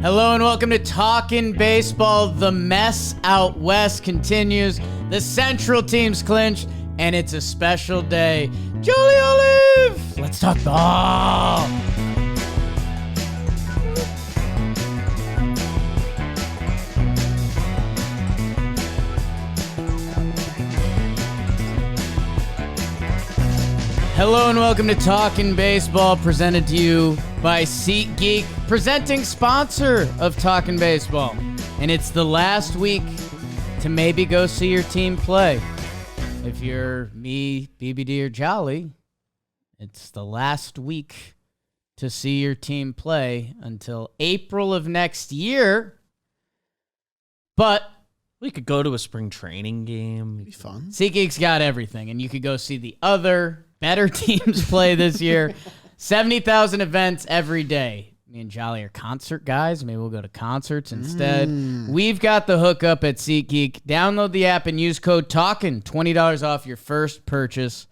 Hello and welcome to Talkin' Baseball. The mess out west continues. The Central team's clinched, and it's a special day. Jolly Olive! Let's talk ball. Hello and welcome to Talkin' Baseball, presented to you by SeatGeek, presenting sponsor of Talkin' Baseball. And it's the last week to maybe go see your team play. If you're me, BBD, or Jolly, it's the last week to see your team play until April of next year. But we could go to a spring training game. It'd be fun. SeatGeek's got everything, and you could go see the other better teams play this year. 70,000 events every day. Me and Jolly are concert guys. Maybe we'll go to concerts instead. We've got the hookup at SeatGeek. Download the app and use code TALKIN. $20 off your first purchase.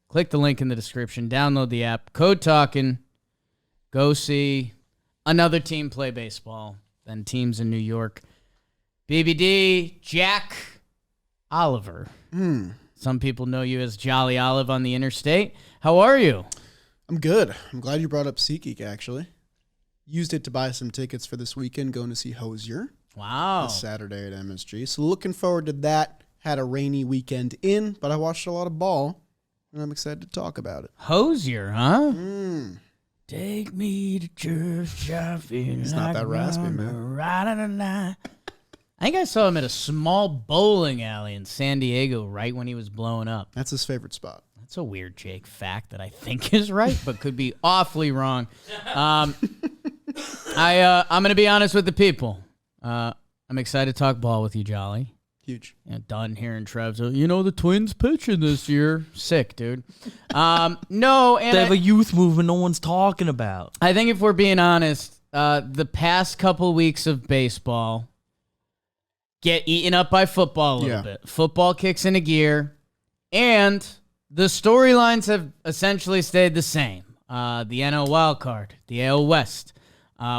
Click the link in the description. Download the app. Code TALKIN. Go see another team play baseball than teams in New York. BBD, Jack Oliver. Some people know you as Jolly Olive on the interstate. How are you? I'm good. I'm glad you brought up SeatGeek, actually. Used it to buy some tickets for this weekend, going to see Hosier. Wow. This Saturday at MSG. So looking forward to that. Had a rainy weekend in, but I watched a lot of ball, and I'm excited to talk about it. Hosier, huh? Take me to church. It's not that raspy, man. Right on the night. I think I saw him at a small bowling alley in San Diego right when he was blowing up. That's his favorite spot. That's a weird Jake fact that I think is right, but could be awfully wrong. I'm going to be honest with the people. I'm excited to talk ball with you, Jolly. Huge. Done hearing Trev. So, the Twins pitching this year. Sick, dude. No, and They have a youth movement no one's talking about. I think if we're being honest, the past couple weeks of baseball get eaten up by football a little bit. Football kicks into gear, and the storylines have essentially stayed the same. The NL wild card, the AL West.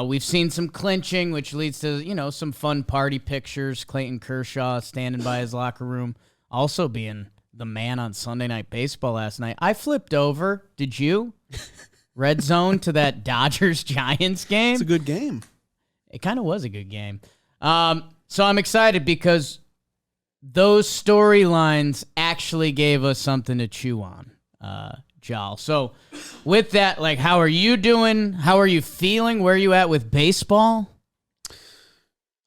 We've seen some clinching, which leads to, some fun party pictures. Clayton Kershaw standing by his locker room, also being the man on Sunday Night Baseball last night. I flipped over. Did you? Red zone to that Dodgers-Giants game. It's a good game. It kind of was a good game. So I'm excited because those storylines actually gave us something to chew on, Jal. So with that, how are you doing? How are you feeling? Where are you at with baseball?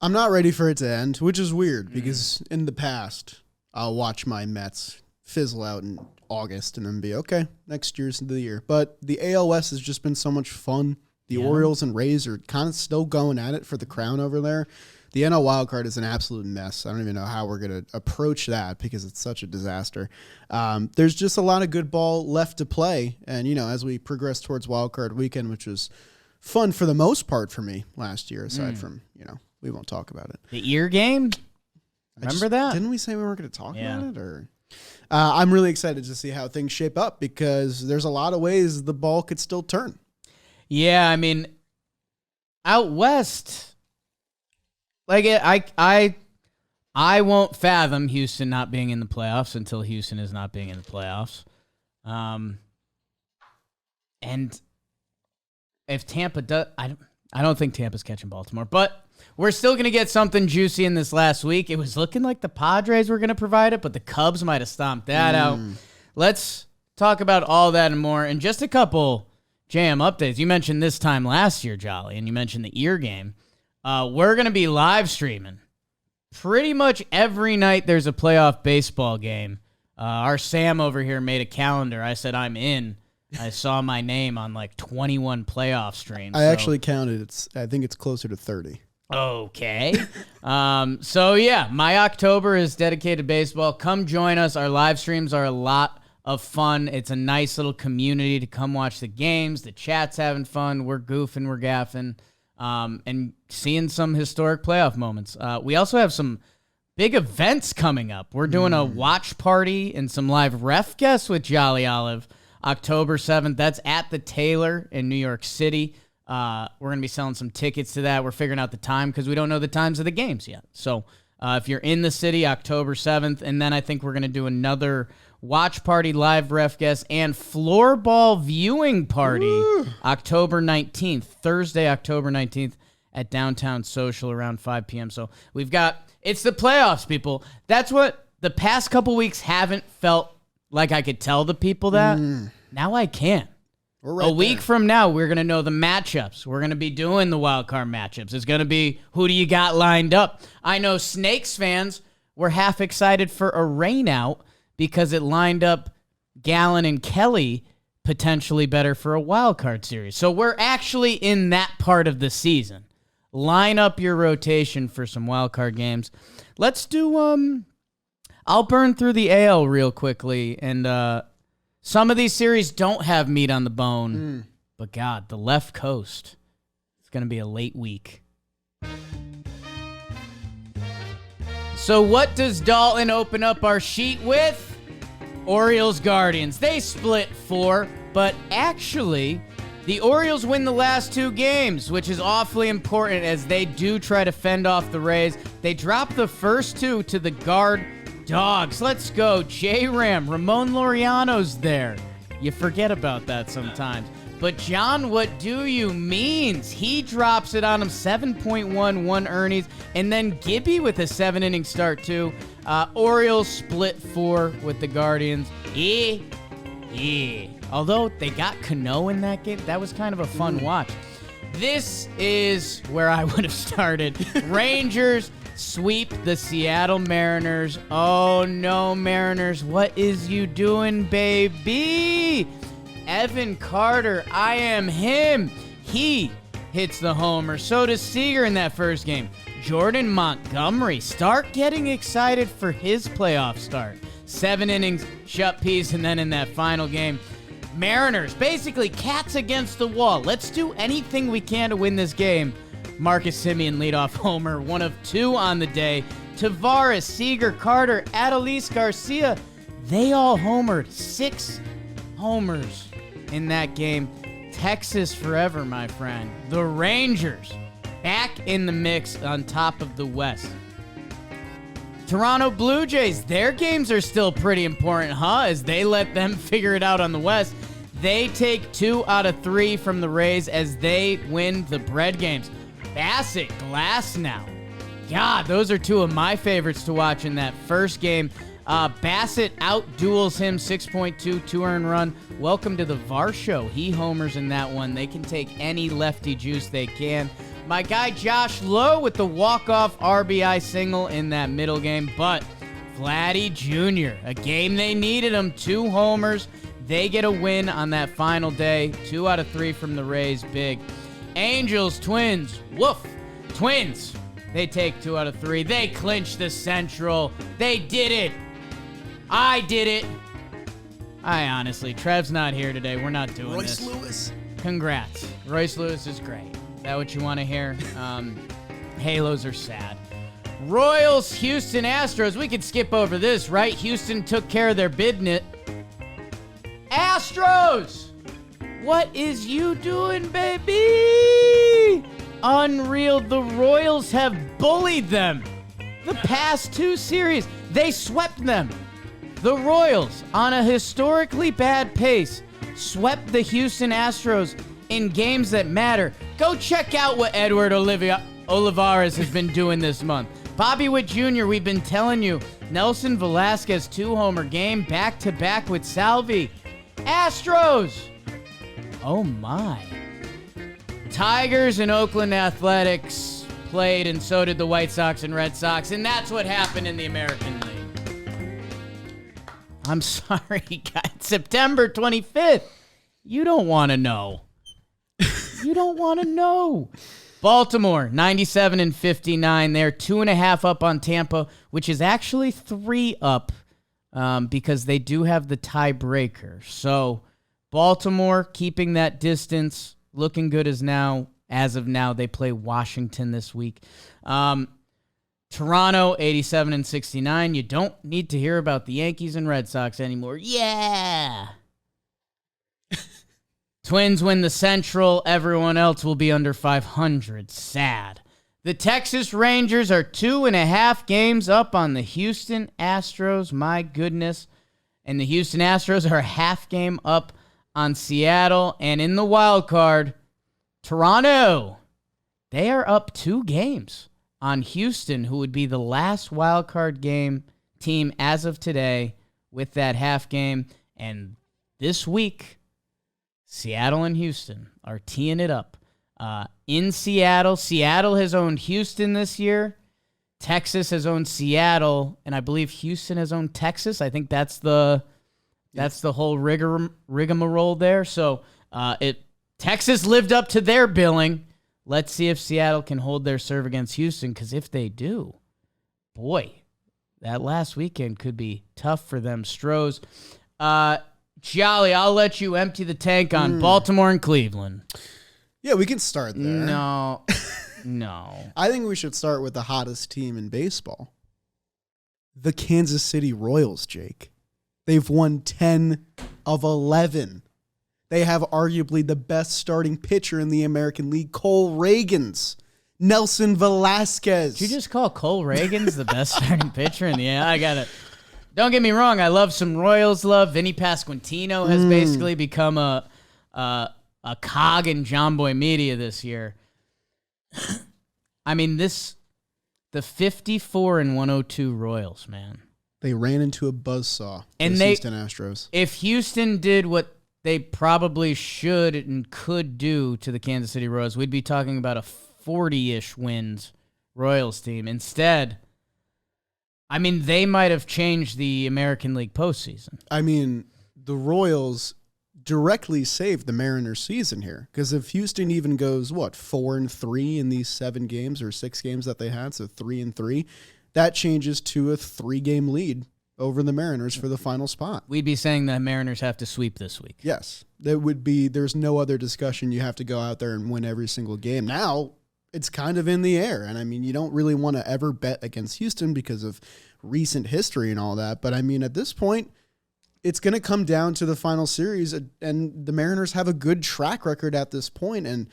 I'm not ready for it to end, which is weird because in the past, I'll watch my Mets fizzle out in August and then be, okay, next year's the year. But the AL West has just been so much fun. The Orioles and Rays are kind of still going at it for the crown over there. The NL wildcard is an absolute mess. I don't even know how we're going to approach that because it's such a disaster. There's just a lot of good ball left to play. And, as we progress towards wildcard weekend, which was fun for the most part for me last year, aside from, we won't talk about it. The ear game? Remember that? Didn't we say we weren't going to talk about it? Or I'm really excited to see how things shape up because there's a lot of ways the ball could still turn. Yeah, I mean, out west... I won't fathom Houston not being in the playoffs until Houston is not being in the playoffs. And if Tampa does, I don't think Tampa's catching Baltimore, but we're still going to get something juicy in this last week. It was looking like the Padres were going to provide it, but the Cubs might have stomped that out. Let's talk about all that and more. And just a couple JM updates. You mentioned this time last year, Jolly, and you mentioned the ear game. We're going to be live streaming pretty much every night there's a playoff baseball game. Our Sam over here made a calendar. I said I'm in. I saw my name on 21 playoff streams. I actually counted. I think it's closer to 30. Okay. My October is dedicated to baseball. Come join us. Our live streams are a lot of fun. It's a nice little community to come watch the games. The chat's having fun. We're goofing. We're gaffing. And seeing some historic playoff moments. We also have some big events coming up. We're doing a watch party and some live ref guests with Jolly Olive October 7th. That's at the Taylor in New York City. We're going to be selling some tickets to that. We're figuring out the time because we don't know the times of the games yet. So if you're in the city, October 7th, and then I think we're going to do another watch party, live ref guest, and floorball viewing party October 19th, Thursday, October 19th at Downtown Social around 5 p.m. So it's the playoffs, people. That's what the past couple weeks haven't felt like I could tell the people that. Now I can. Right a week from now, we're going to know the matchups. We're going to be doing the wild card matchups. It's going to be who do you got lined up. I know Snakes fans were half excited for a rain out because it lined up Gallen and Kelly potentially better for a wild card series. So we're actually in that part of the season. Line up your rotation for some wild card games. Let's do I'll burn through the AL real quickly, and some of these series don't have meat on the bone, but God, the left coast, it's going to be a late week. So what does Dalton open up our sheet with? Orioles Guardians. They split 4, but actually the Orioles win the last 2 games, which is awfully important as they do try to fend off the Rays. They drop the first 2 to the Guard Dogs. Let's go. J-Ram. Ramon Laureano's there. You forget about that sometimes. But John, what do you means? He drops it on him. 7.1, 1 earnings. And then Gibby with a 7-inning start, too. Orioles split 4 with the Guardians. Although they got Cano in that game, that was kind of a fun watch. This is where I would have started. Rangers sweep the Seattle Mariners. Oh no, Mariners, what is you doing, baby? Evan Carter, I am him. He hits the homer. So does Seager in that first game. Jordan Montgomery, start getting excited for his playoff start. 7 innings, shut piece, and then in that final game, Mariners, basically cats against the wall. Let's do anything we can to win this game. Marcus Semien leadoff homer, 1 of 2 on the day. Tavares, Seager, Carter, Adolis Garcia, they all homered. 6 homers in that game. Texas forever, my friend. The Rangers back in the mix on top of the West. Toronto Blue Jays, their games are still pretty important, huh? As they let them figure it out on the West. They take 2 out of 3 from the Rays as they win the bread games. Bassett, Glasnow. God, those are 2 of my favorites to watch in that first game. Bassett outduels him, 6.2, 2 earned run. Welcome to the VAR show. He homers in that one. They can take any lefty juice they can. My guy Josh Lowe with the walk-off RBI single in that middle game. But Vladdy Jr., a game they needed him, 2 homers. They get a win on that final day. 2 out of 3 from the Rays, big. Angels, Twins, woof. Twins, they take 2 out of 3. They clinch the Central. They did it. I did it. Honestly, Trev's not here today. We're not doing this. Royce Lewis. Congrats. Royce Lewis is great. Is that what you want to hear? Halos are sad. Royals, Houston Astros. We could skip over this, right? Houston took care of their business. Astros! What is you doing, baby? Unreal. The Royals have bullied them. The past 2 series, they swept them. The Royals, on a historically bad pace, swept the Houston Astros in games that matter. Go check out what Edward Olivares has been doing this month. Bobby Witt Jr., we've been telling you. Nelson Velasquez, 2-homer game, back-to-back with Salvi. Astros! Oh my. Tigers and Oakland Athletics played, and so did the White Sox and Red Sox, and that's what happened in the American League. I'm sorry, guys. September 25th. You don't want to know. You don't want to know. Baltimore, 97 and 59. They're 2.5 up on Tampa, which is actually 3 up because they do have the tiebreaker. So Baltimore keeping that distance, looking good as of now. They play Washington this week. Toronto, 87 and 69. You don't need to hear about the Yankees and Red Sox anymore. Yeah. Twins win the Central. Everyone else will be under 500. Sad. The Texas Rangers are 2.5 games up on the Houston Astros. My goodness. And the Houston Astros are a half game up on Seattle. And in the wild card, Toronto, they are up 2 games on Houston, who would be the last wild card game team as of today with that half game. And this week, Seattle and Houston are teeing it up. In Seattle, Seattle has owned Houston this year. Texas has owned Seattle, and I believe Houston has owned Texas. I think that's the whole rigmarole there. So Texas lived up to their billing. Let's see if Seattle can hold their serve against Houston, because if they do, boy, that last weekend could be tough for them Stros. Jolly, I'll let you empty the tank on Baltimore and Cleveland. Yeah, we can start there. No. I think we should start with the hottest team in baseball. The Kansas City Royals, Jake. They've won 10 of 11. They have arguably the best starting pitcher in the American League, Cole Reagans. Nelson Velasquez. Did you just call Cole Reagans the best starting pitcher in the I got it. Don't get me wrong, I love some Royals love. Vinny Pasquantino has basically become a cog in John Boy Media this year. I mean, the 54-102 Royals, man. They ran into a buzzsaw. And Houston Astros. If Houston did what they probably should and could do to the Kansas City Royals, we'd be talking about a 40-ish wins Royals team. Instead, I mean, they might have changed the American League postseason. I mean, the Royals directly saved the Mariners' season here, because if Houston even goes 4-3 in these 7 games or 6 games that they had, so 3-3, that changes to a 3-game lead over the Mariners for the final spot. We'd be saying the Mariners have to sweep this week. Yes, there's no other discussion. You have to go out there and win every single game. Now it's kind of in the air, and I mean, you don't really want to ever bet against Houston because of recent history and all that, but I mean, at this point, it's going to come down to the final series, and the Mariners have a good track record at this point. And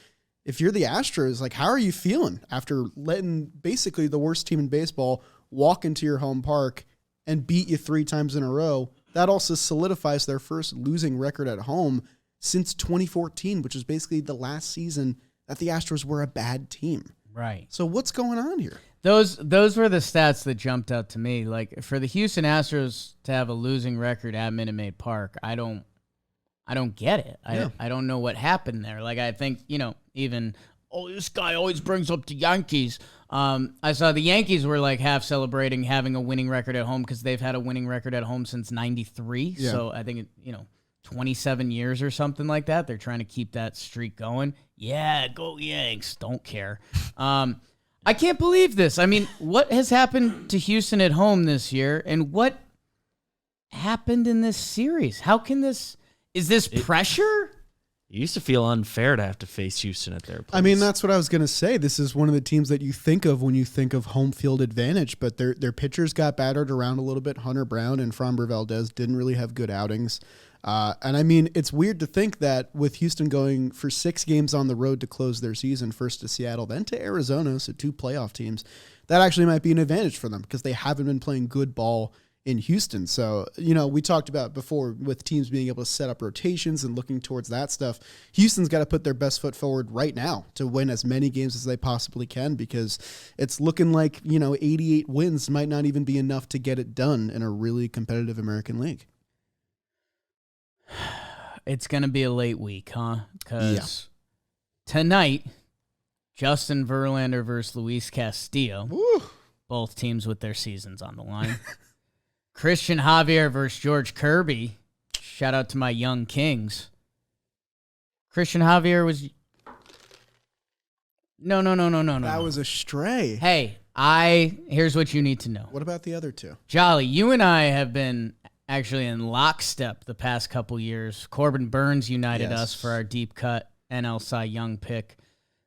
if you're the Astros, like, how are you feeling after letting basically the worst team in baseball walk into your home park and beat you 3 times in a row? That also solidifies their first losing record at home since 2014, which is basically the last season that the Astros were a bad team. Right. So what's going on here? Those were the stats that jumped out to me. Like, for the Houston Astros to have a losing record at Minute Maid Park, I don't get it. I don't know what happened there. Like, I think, even, this guy always brings up the Yankees. I saw the Yankees were like half celebrating having a winning record at home because they've had a winning record at home since 93. Yeah. So I think, 27 years or something like that. They're trying to keep that streak going. Yeah, go Yanks. Don't care. I can't believe this. I mean, what has happened to Houston at home this year, and what happened in this series? How can this... Is this pressure? It used to feel unfair to have to face Houston at their place. I mean, that's what I was going to say. This is one of the teams that you think of when you think of home field advantage, but their pitchers got battered around a little bit. Hunter Brown and Framber Valdez didn't really have good outings. And I mean, it's weird to think that with Houston going for 6 games on the road to close their season, first to Seattle, then to Arizona, so 2 playoff teams, that actually might be an advantage for them because they haven't been playing good ball in Houston. So, we talked about before with teams being able to set up rotations and looking towards that stuff. Houston's got to put their best foot forward right now to win as many games as they possibly can, because it's looking like, 88 wins might not even be enough to get it done in a really competitive American League. It's going to be a late week, huh? Because tonight, Justin Verlander versus Luis Castillo. Woo. Both teams with their seasons on the line. Christian Javier versus George Kirby. Shout out to my young Kings. Christian Javier was... No. That was a stray. Hey, here's what you need to know. What about the other 2? Jolly, you and I have been actually in lockstep the past couple years. Corbin Burns united us for our deep cut NL Cy Young pick.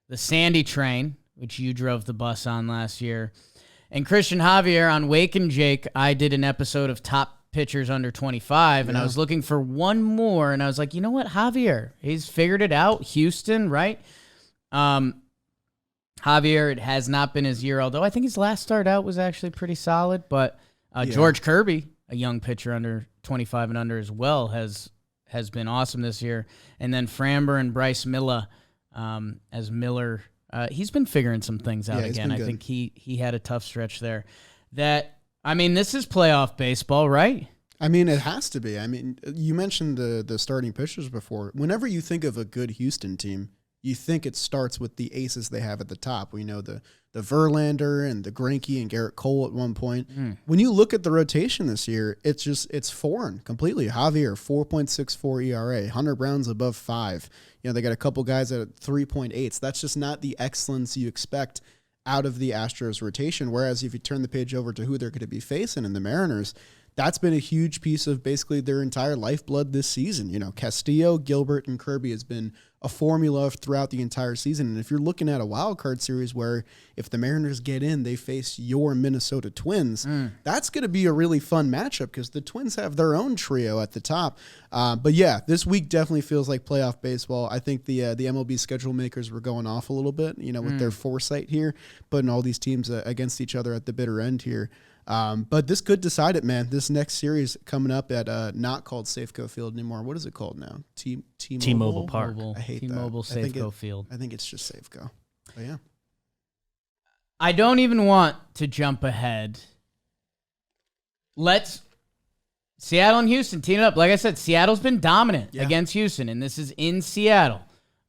The Sandy Train, which you drove the bus on last year. And Christian Javier on Wake and Jake, I did an episode of Top pitchers under 25, and I was looking for one more, and I was like, you know what, Javier, he's figured it out. Houston, right? Javier, it has not been his year, although I think his last start out was actually pretty solid. But George Kirby, a young pitcher under 25 and under as well, has been awesome this year. And then Framber and Bryce Miller, as Miller, he's been figuring some things out again. I think he had a tough stretch there. This is playoff baseball, right? I mean, it has to be. I mean, you mentioned the starting pitchers before. Whenever you think of a good Houston team, you think it starts with the aces they have at the top. We know the Verlander and the Greinke and Garrett Cole at one point. When you look at the rotation this year, it's foreign completely. Javier, 4.64 ERA. Hunter Brown's above 5. They got a couple guys at 3.8. That's just not the excellence you expect out of the Astros rotation. Whereas if you turn the page over to who they're going to be facing in the Mariners, that's been a huge piece of basically their entire lifeblood this season. Castillo, Gilbert, and Kirby has been a formula throughout the entire season. And if you're looking at a wild card series where if the Mariners get in, they face your Minnesota Twins, that's going to be a really fun matchup because the Twins have their own trio at the top. But yeah, this week definitely feels like playoff baseball. I think the MLB schedule makers were going off a little bit, with their foresight here, putting all these teams against each other at the bitter end here. But this could decide it, man. This next series coming up at not called Safeco Field anymore. What is it called now? T-Mobile Park. I hate T-Mobile that. Safeco Field. I think it's just Safeco. But yeah. I don't even want to jump ahead. Seattle and Houston team it up. Like I said, Seattle's been dominant against Houston, and this is in Seattle.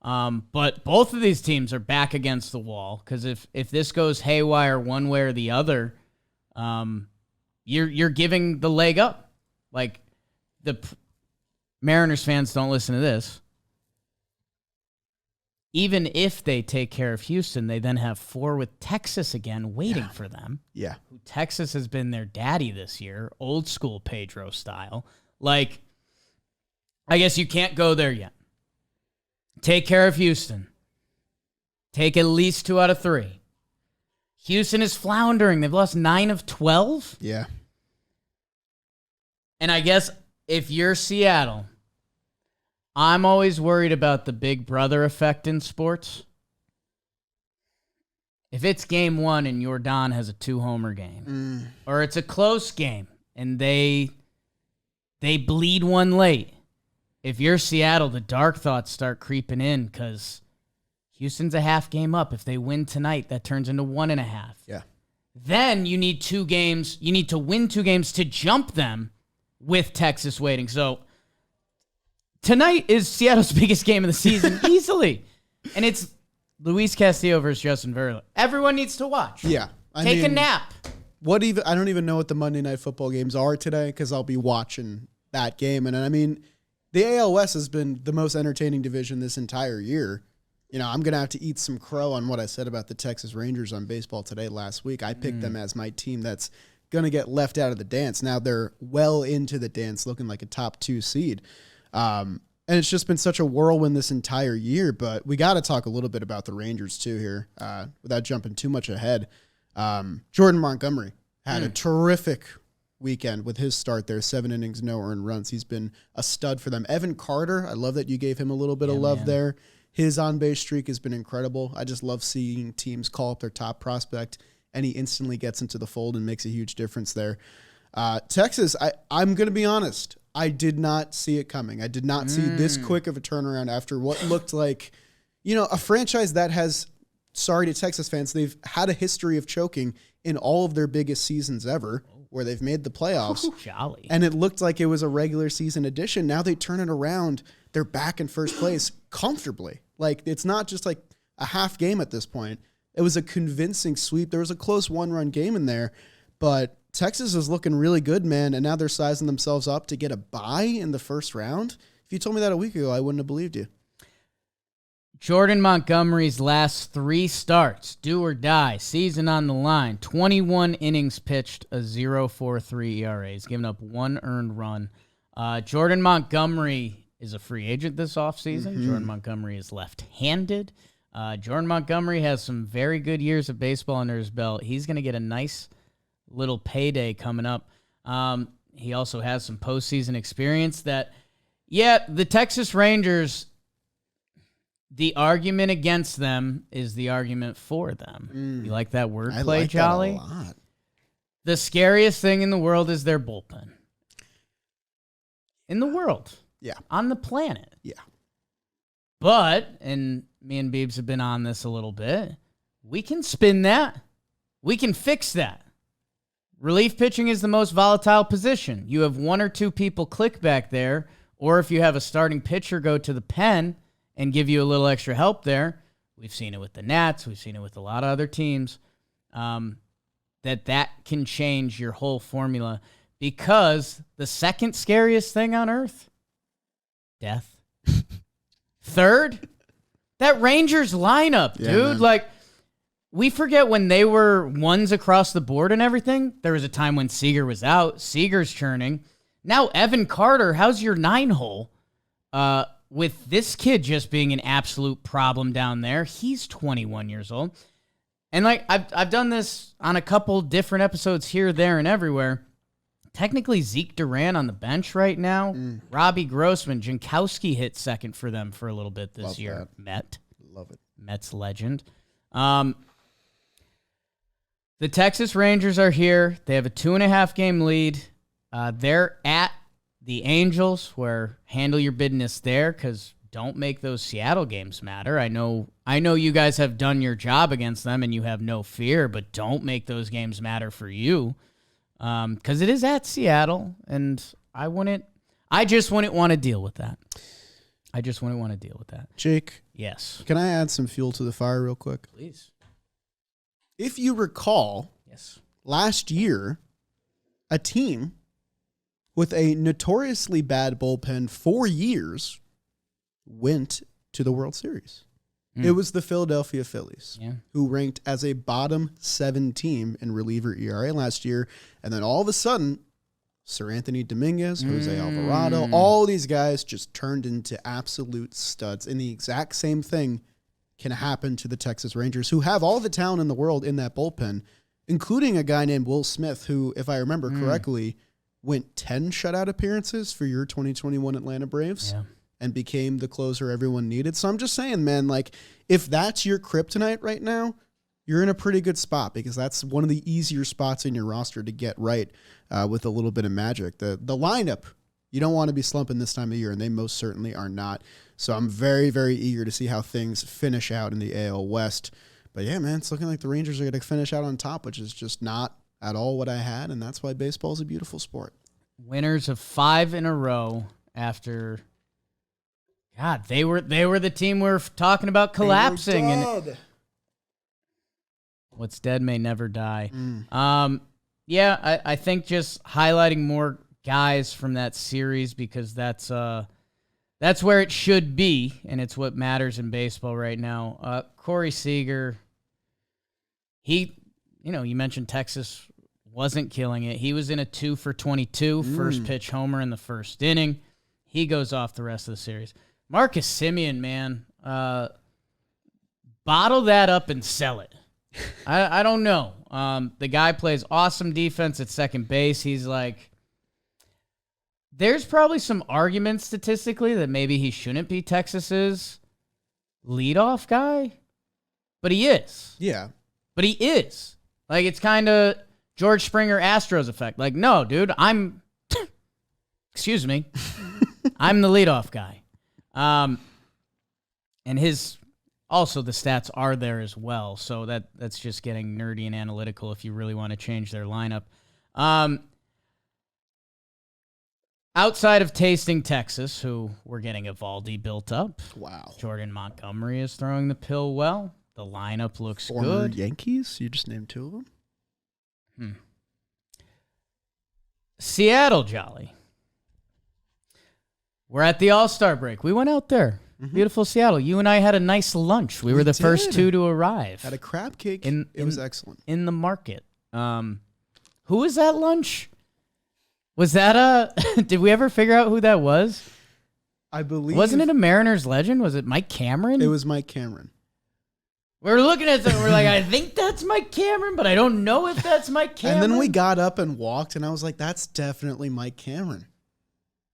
But both of these teams are back against the wall because if this goes haywire one way or the other, you're giving the leg up. Like the Mariners fans don't listen to this. Even if they take care of Houston, they then have 4 with Texas again waiting for them. Yeah. Texas has been their daddy this year, old school Pedro style. Like, I guess you can't go there yet. Take care of Houston. Take at least 2 out of 3. Houston is floundering. They've lost 9 of 12. Yeah. And I guess if you're Seattle, I'm always worried about the big brother effect in sports. If it's game 1 and Yordan has a 2-homer game, or it's a close game and they bleed one late, if you're Seattle, the dark thoughts start creeping in because Houston's a half game up. If they win tonight, that turns into 1.5. Yeah. Then you need 2 games. You need to win 2 games to jump them with Texas waiting. So tonight is Seattle's biggest game of the season easily. And it's Luis Castillo versus Justin Verlander. Everyone needs to watch. Yeah. Take a nap. I don't even know what the Monday Night Football games are today because I'll be watching that game. And I mean, the AL West has been the most entertaining division this entire year. I'm going to have to eat some crow on what I said about the Texas Rangers on Baseball Today last week. I picked them as my team that's going to get left out of the dance. Now they're well into the dance, looking like a top 2 seed. And it's just been such a whirlwind this entire year, but we got to talk a little bit about the Rangers too here without jumping too much ahead. Jordan Montgomery had a terrific weekend with his start there, 7 innings, no earned runs. He's been a stud for them. Evan Carter, I love that you gave him a little bit of love there. His on-base streak has been incredible. I just love seeing teams call up their top prospect, and he instantly gets into the fold and makes a huge difference there. Texas, I'm going to be honest. I did not see it coming. I did not see this quick of a turnaround after what looked like, a franchise that has, sorry to Texas fans, they've had a history of choking in all of their biggest seasons ever, where they've made the playoffs. Jolly. And it looked like it was a regular season addition. Now they turn it around. They're back in first place comfortably. Like, it's not just like a half game at this point. It was a convincing sweep. There was a close 1-run game in there, but Texas is looking really good, man, and now they're sizing themselves up to get a bye in the first round. If you told me that a week ago, I wouldn't have believed you. Jordan Montgomery's last 3 starts, do or die, season on the line, 21 innings pitched, a 0.43 ERA. He's given up 1 earned run. Jordan Montgomery is a free agent this offseason. Jordan Montgomery is left-handed. Jordan Montgomery has some very good years of baseball under his belt. He's going to get a nice little payday coming up. he also has some postseason experience that, the Texas Rangers, the argument against them is the argument for them. You like that wordplay, like Jolly? That a lot. The scariest thing in the world is their bullpen. In the world. Yeah. On the planet. Yeah. But, and me and Beebs have been on this a little bit, we can spin that. We can fix that. Relief pitching is the most volatile position. You have one or two people click back there, or if you have a starting pitcher go to the pen and give you a little extra help there. We've seen it with the Nats. We've seen it with a lot of other teams. That can change your whole formula, because the second scariest thing on earth, death. Third, that Rangers lineup, dude. Man. Like, we forget when they were ones across the board and everything. There was a time when Seager was out. Seager's churning. Now Evan Carter, how's your 9-hole? With this kid just being an absolute problem down there. He's 21 years old. And like I've done this on a couple different episodes here, there, and everywhere. Technically, Zeke Duran on the bench right now. Robbie Grossman, Jankowski hit second for them for a little bit this year. That. Love it. Mets legend. The Texas Rangers are here. They have a 2.5 game lead. They're at the Angels, where handle your business there, because don't make those Seattle games matter. I know you guys have done your job against them and you have no fear, but don't make those games matter for you, because it is at Seattle, and I just wouldn't want to deal with that. Jake. Yes. Can I add some fuel to the fire real quick? Please. If you recall, last year, a team with a notoriously bad bullpen for years went to the World Series. It was the Philadelphia Phillies, who ranked as a bottom 7 team in reliever ERA last year. And then all of a sudden, Sir Anthony Dominguez, Jose Alvarado, all these guys just turned into absolute studs. And the exact same thing can happen to the Texas Rangers, who have all the talent in the world in that bullpen, including a guy named Will Smith, who, if I remember correctly, went 10 shutout appearances for your 2021 Atlanta Braves and became the closer everyone needed. So I'm just saying, man, like, if that's your kryptonite right now, you're in a pretty good spot, because that's one of the easier spots in your roster to get right with a little bit of magic. The lineup, you don't want to be slumping this time of year, and they most certainly are not. So I'm very, very eager to see how things finish out in the AL West. But yeah, man, it's looking like the Rangers are going to finish out on top, which is just not at all what I had, and that's why baseball is a beautiful sport. Winners of 5 in a row after, God, they were the team we're talking about collapsing, and what's dead may never die. I think just highlighting more guys from that series, because that's where it should be, and it's what matters in baseball right now. Corey Seager, you mentioned Texas wasn't killing it. He was in a 2 for 22, first pitch homer in the first inning. He goes off the rest of the series. Marcus Semien, man, bottle that up and sell it. I don't know. The guy plays awesome defense at second base. He's like, there's probably some arguments statistically that maybe he shouldn't be Texas's leadoff guy, but he is. Yeah. But he is. Like, it's kind of George Springer Astros effect. Like, no, dude, excuse me, I'm the leadoff guy. And also the stats are there as well. So that's just getting nerdy and analytical if you really want to change their lineup. Outside of tasting Texas, who we're getting Evaldi built up. Wow. Jordan Montgomery is throwing the pill well. The lineup looks Former good. Yankees? You just named 2 of them? Seattle, Jolly. We're at the All-Star break. We went out there. Beautiful Seattle. You and I had a nice lunch. We were the first 2 to arrive. Had a crab cake. It was excellent. In the market. Who was that lunch? Was that did we ever figure out who that was? I believe. Wasn't it a Mariners legend? Was it Mike Cameron? It was Mike Cameron. We're looking at something. We're like, I think that's Mike Cameron, but I don't know if that's Mike Cameron. And then we got up and walked, and I was like, that's definitely Mike Cameron.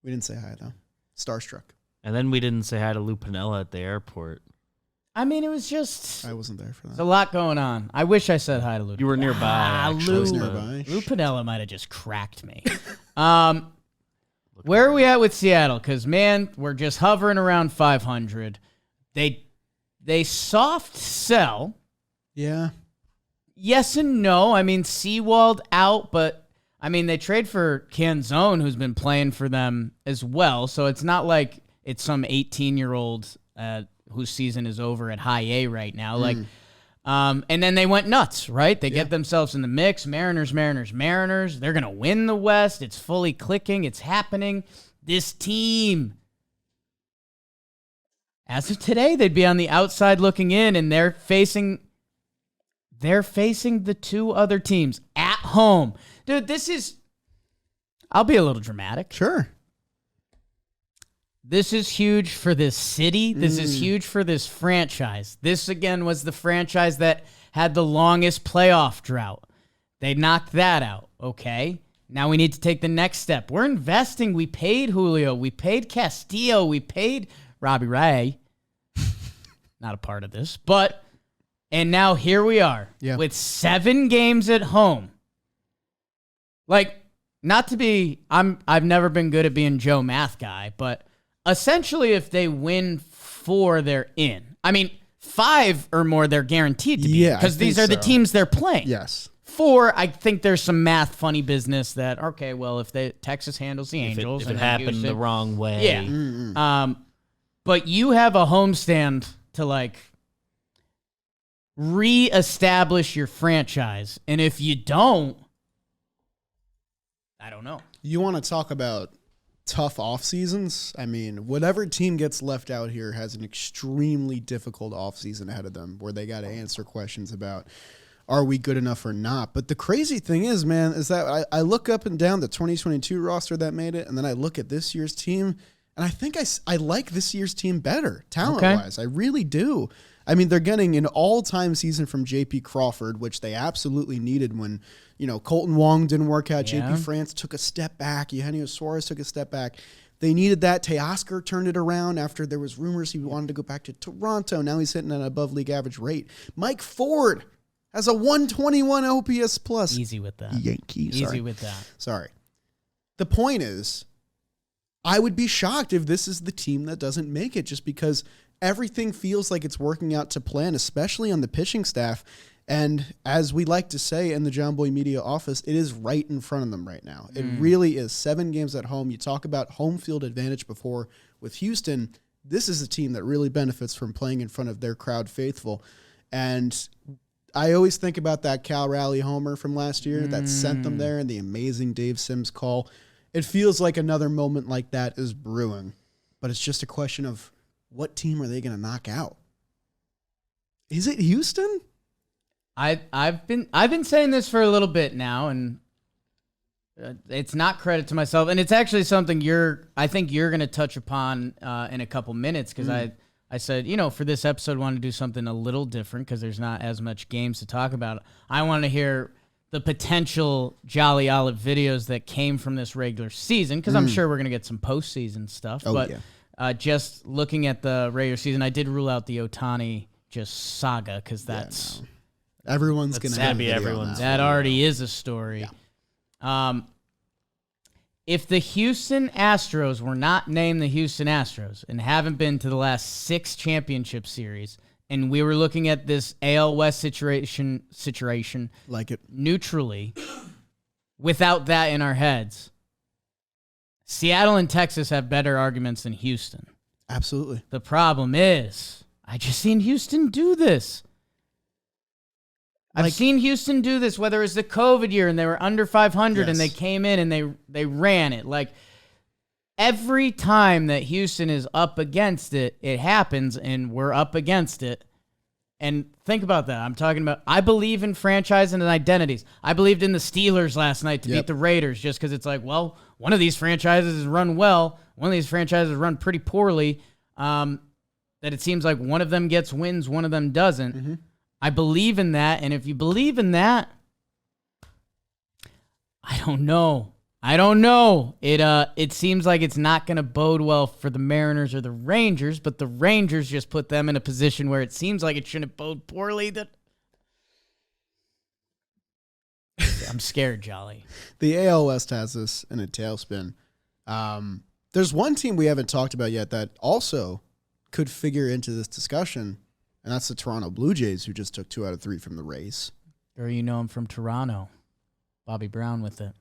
We didn't say hi, though. Starstruck. And then we didn't say hi to Lou Piniella at the airport. I mean, it was just... I wasn't there for that. There's a lot going on. I wish I said hi to Lou. You were nearby. Lou, actually, I was nearby. Lou Piniella might have just cracked me. Where are we at with Seattle? Because, man, we're just hovering around 500. They soft sell. Yeah. Yes and no. I mean, Seawald out, but, I mean, they trade for Canzone, who's been playing for them as well. So it's not like it's some 18-year-old whose season is over at high A right now. Like, and then they went nuts, right? They get themselves in the mix. Mariners. They're going to win the West. It's fully clicking. It's happening. This team, as of today, they'd be on the outside looking in, and they're facing the two other teams at home. Dude, I'll be a little dramatic. Sure. This is huge for this city. This is huge for this franchise. This, again, was the franchise that had the longest playoff drought. They knocked that out, okay? Now we need to take the next step. We're investing. We paid Julio. We paid Castillo. We paid Robbie Ray. Not a part of this, but... And now here we are with 7 games at home. Like, not to be... I've never been good at being Joe Math guy, but... Essentially, if they win 4, they're in. I mean, 5 or more, they're guaranteed to be. Yeah, because these are the teams they're playing. Yes. 4, I think there's some math funny business that, okay, well, if Texas handles the Angels. If it happened the wrong way. Yeah. But you have a homestand to, like, reestablish your franchise. And if you don't, I don't know. You want to talk about tough off seasons? I mean, whatever team gets left out here has an extremely difficult off season ahead of them where they got to answer questions about, are we good enough or not? But the crazy thing is, man, is that I look up and down the 2022 roster that made it, and then I look at this year's team, and I think I like this year's team better, talent-wise. I really do. I mean, they're getting an all-time season from J.P. Crawford, which they absolutely needed when, Colton Wong didn't work out. Yeah. J.P. France took a step back. Eugenio Suarez took a step back. They needed that. Teoscar turned it around after there was rumors he wanted to go back to Toronto. Now he's hitting an above-league average rate. Mike Ford has a 121 OPS plus. Easy with that. Yankees. Easy with that. Sorry. The point is, I would be shocked if this is the team that doesn't make it just because everything feels like it's working out to plan, especially on the pitching staff. And as we like to say in the John Boy Media office, it is right in front of them right now. It really is. 7 games at home. You talk about home field advantage before with Houston. This is a team that really benefits from playing in front of their crowd faithful. And I always think about that Cal Raleigh homer from last year that sent them there and the amazing Dave Sims call. It feels like another moment like that is brewing. But it's just a question of, what team are they going to knock out? Is it Houston? I've been saying this for a little bit now, and it's not credit to myself, and it's actually something I think you're going to touch upon in a couple minutes because I said, for this episode, I want to do something a little different because there's not as much games to talk about. I want to hear the potential Jolly Olive videos that came from this regular season because I'm sure we're going to get some postseason stuff. Oh, but yeah. Just looking at the regular season, I did rule out the Ohtani just saga because that's... Yeah, no. Everyone's going to have be everyone's. That already is a story. Yeah. If the Houston Astros were not named the Houston Astros and haven't been to the last 6 championship series, and we were looking at this AL West situation like it neutrally, without that in our heads, Seattle and Texas have better arguments than Houston. Absolutely. The problem is, I just seen Houston do this. I've seen Houston do this, whether it was the COVID year and they were under 500 and they came in and they ran it. Like, every time that Houston is up against it, it happens, and we're up against it. And think about that. I'm talking about, I believe in franchise and identities. I believed in the Steelers last night to beat the Raiders just because it's like, well, one of these franchises is run well. One of these franchises run pretty poorly. That it seems like one of them gets wins, one of them doesn't. I believe in that, and if you believe in that, I don't know. It seems like it's not going to bode well for the Mariners or the Rangers, but the Rangers just put them in a position where it seems like it shouldn't bode poorly. I'm scared, Jolly. The AL West has this in a tailspin. There's one team we haven't talked about yet that also could figure into this discussion, and that's the Toronto Blue Jays, who just took 2 out of 3 from the Rays. Or you know him from Toronto. Bobby Brown with it.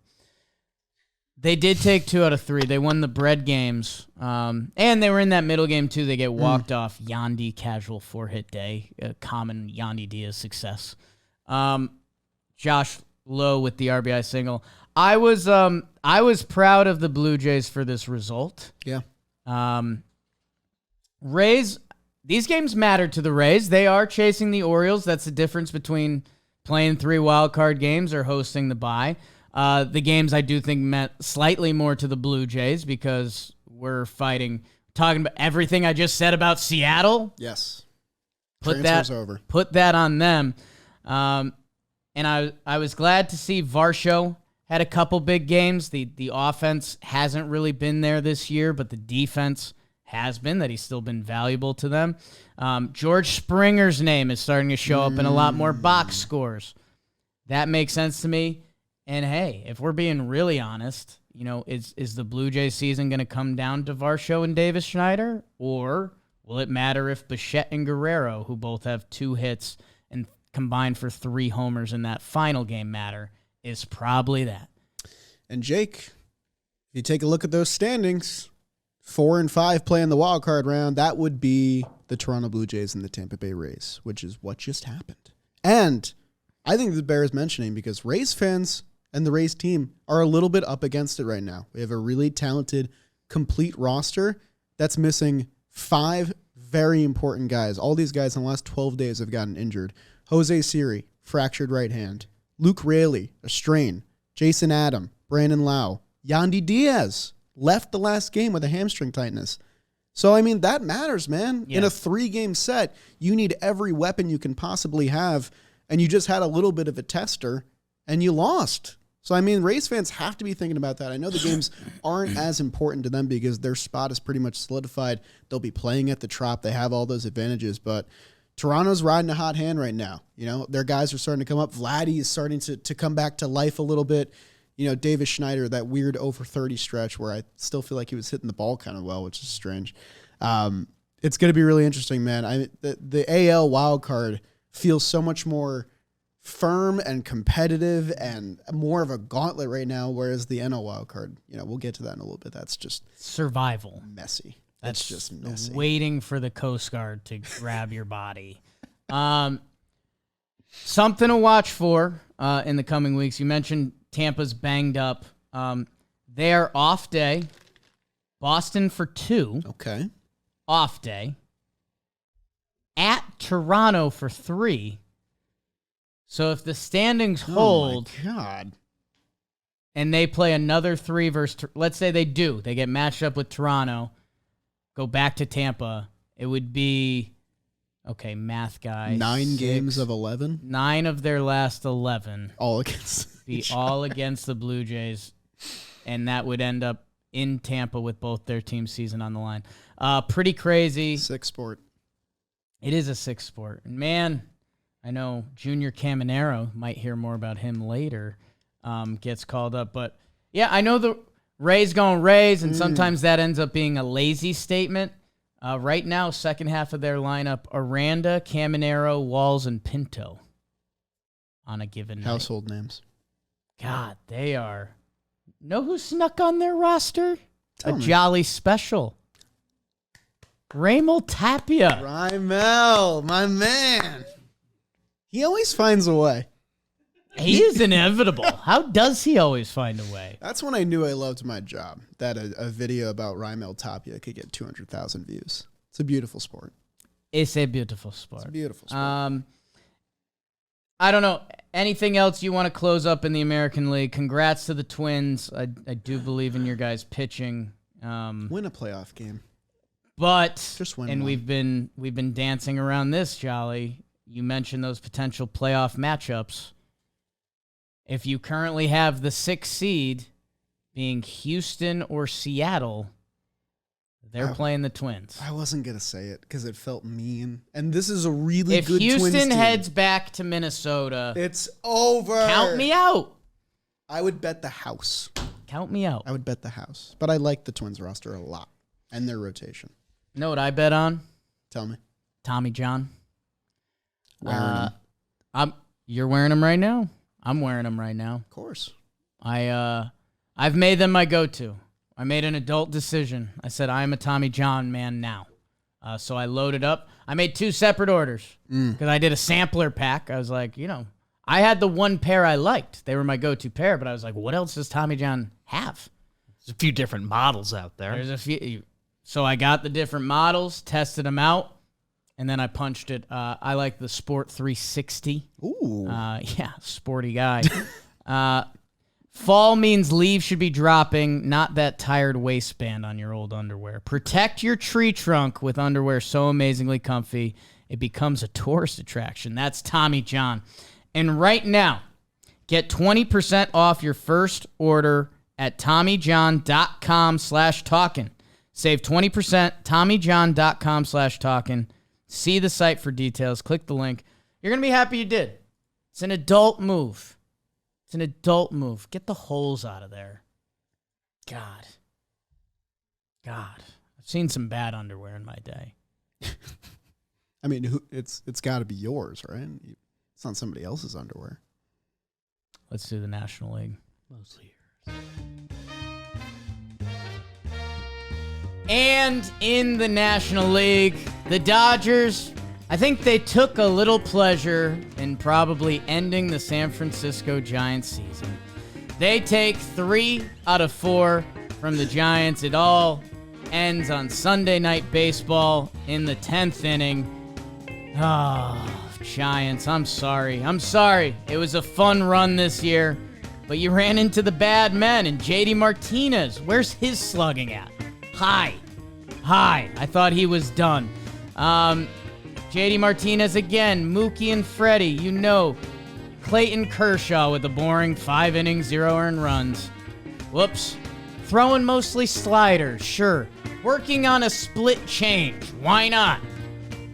They did take 2 out of 3. They won the bread games. And they were in that middle game, too. They get walked off. Yandy casual 4-hit day. A common Yandy Diaz success. Josh Lowe with the RBI single. I was proud of the Blue Jays for this result. Yeah. Rays, these games matter to the Rays. They are chasing the Orioles. That's the difference between playing 3 wild card games or hosting the bye. The games I do think meant slightly more to the Blue Jays because we're talking about everything I just said about Seattle. Yes. Put over. Put that on them. And I was glad to see Varsho had a couple big games. The offense hasn't really been there this year, but the defense has been, that he's still been valuable to them. George Springer's name is starting to show up in a lot more box scores. That makes sense to me. And hey, if we're being really honest, is the Blue Jays season going to come down to Varsho and Davis Schneider? Or will it matter if Bichette and Guerrero, who both have 2 hits and combined for 3 homers in that final game, matter? Is probably that. And Jake, if you take a look at those standings, 4 and 5 play in the wild card round, that would be the Toronto Blue Jays and the Tampa Bay Rays, which is what just happened. And I think the bears mentioning because Rays fans and the Rays team are a little bit up against it right now. We have a really talented, complete roster that's missing 5 very important guys. All these guys in the last 12 days have gotten injured. Jose Siri, fractured right hand. Luke Raley, a strain. Jason Adam, Brandon Lau. Yandy Diaz left the last game with a hamstring tightness. So, that matters, man. Yeah. In a 3-game set, you need every weapon you can possibly have, and you just had a little bit of a tester, and you lost. So, Rays fans have to be thinking about that. I know the games aren't as important to them because their spot is pretty much solidified. They'll be playing at the Trop. They have all those advantages, but Toronto's riding a hot hand right now. Their guys are starting to come up. Vladdy is starting to come back to life a little bit. Davis Schneider, that weird over 30 stretch where I still feel like he was hitting the ball kind of well, which is strange. It's going to be really interesting, man. The AL wild card feels so much more firm and competitive and more of a gauntlet right now, whereas the NL wild card, we'll get to that in a little bit. That's just survival. Messy. That's just messy. Waiting for the Coast Guard to grab your body. Something to watch for in the coming weeks. You mentioned Tampa's banged up. Their off day. Boston for 2. Okay. Off day. At Toronto for 3. So if the standings hold, oh my God, and they play another 3 versus, let's say they get matched up with Toronto, go back to Tampa, it would be, okay, math guy. 9 games of 11? 9 of their last 11. All against all against the Blue Jays, and that would end up in Tampa with both their teams' season on the line. Pretty crazy. 6 sport. It is a 6 sport. And man, I know Junior Caminero, might hear more about him later, gets called up. But yeah, I know the Rays going Rays, and sometimes that ends up being a lazy statement. Right now, second half of their lineup, Aranda, Caminero, Walls, and Pinto on a given night. Household names. God, they are. Know who snuck on their roster? Tell me. Jolly special. Raimel Tapia. Raimel, my man. He always finds a way. He is inevitable. How does he always find a way? That's when I knew I loved my job, that a video about Raimel Tapia could get 200,000 views. It's a beautiful sport. It's a beautiful sport. It's a beautiful sport. I don't know. Anything else you want to close up in the American League? Congrats to the Twins. I do believe in your guys' pitching. Win a playoff game. But Just win and one. we've been dancing around this, Jolly. you mentioned those potential playoff matchups. If you currently have the 6th seed being Houston or Seattle, they're playing the Twins. I wasn't going to say it because it felt mean. And this is a really if good Twins team. If Houston heads back to Minnesota, it's over. Count me out. I would bet the house. Count me out. I would bet the house. But I like the Twins roster a lot and their rotation. You know what I bet on? Tell me. Tommy John. Wearing them. You're wearing them right now. I'm wearing them right now. Of course. I've made them my go-to. I made an adult decision. I said I am a Tommy John man now. So I loaded up. I made 2 separate orders because I did a sampler pack. I was like, I had the one pair I liked. They were my go-to pair, but I was like, what else does Tommy John have? There's a few different models out there. There's a few. So I got the different models, tested them out, and then I punched it. I like the Sport 360. Ooh. Yeah, sporty guy. Fall means leaves should be dropping, not that tired waistband on your old underwear. Protect your tree trunk with underwear so amazingly comfy, it becomes a tourist attraction. That's Tommy John. And right now, get 20% off your first order at TommyJohn.com/talkin. Save 20%, TommyJohn.com/talkin. See the site for details. Click the link. You're going to be happy you did. It's an adult move. It's an adult move. Get the holes out of there. God. I've seen some bad underwear in my day. I mean, it's got to be yours, right? It's not somebody else's underwear. Let's do the National League. Mostly yours. And in the National League, the Dodgers, I think they took a little pleasure in probably ending the San Francisco Giants season. They take 3 out of 4 from the Giants. It all ends on Sunday Night Baseball in the 10th inning. Oh, Giants, I'm sorry. It was a fun run this year, but you ran into the bad men. And JD Martinez, where's his slugging at? High. I thought he was done. JD Martinez again, Mookie and Freddie, Clayton Kershaw with a boring 5 innings, 0 earned runs. Whoops. Throwing mostly sliders, sure. Working on a split change. Why not?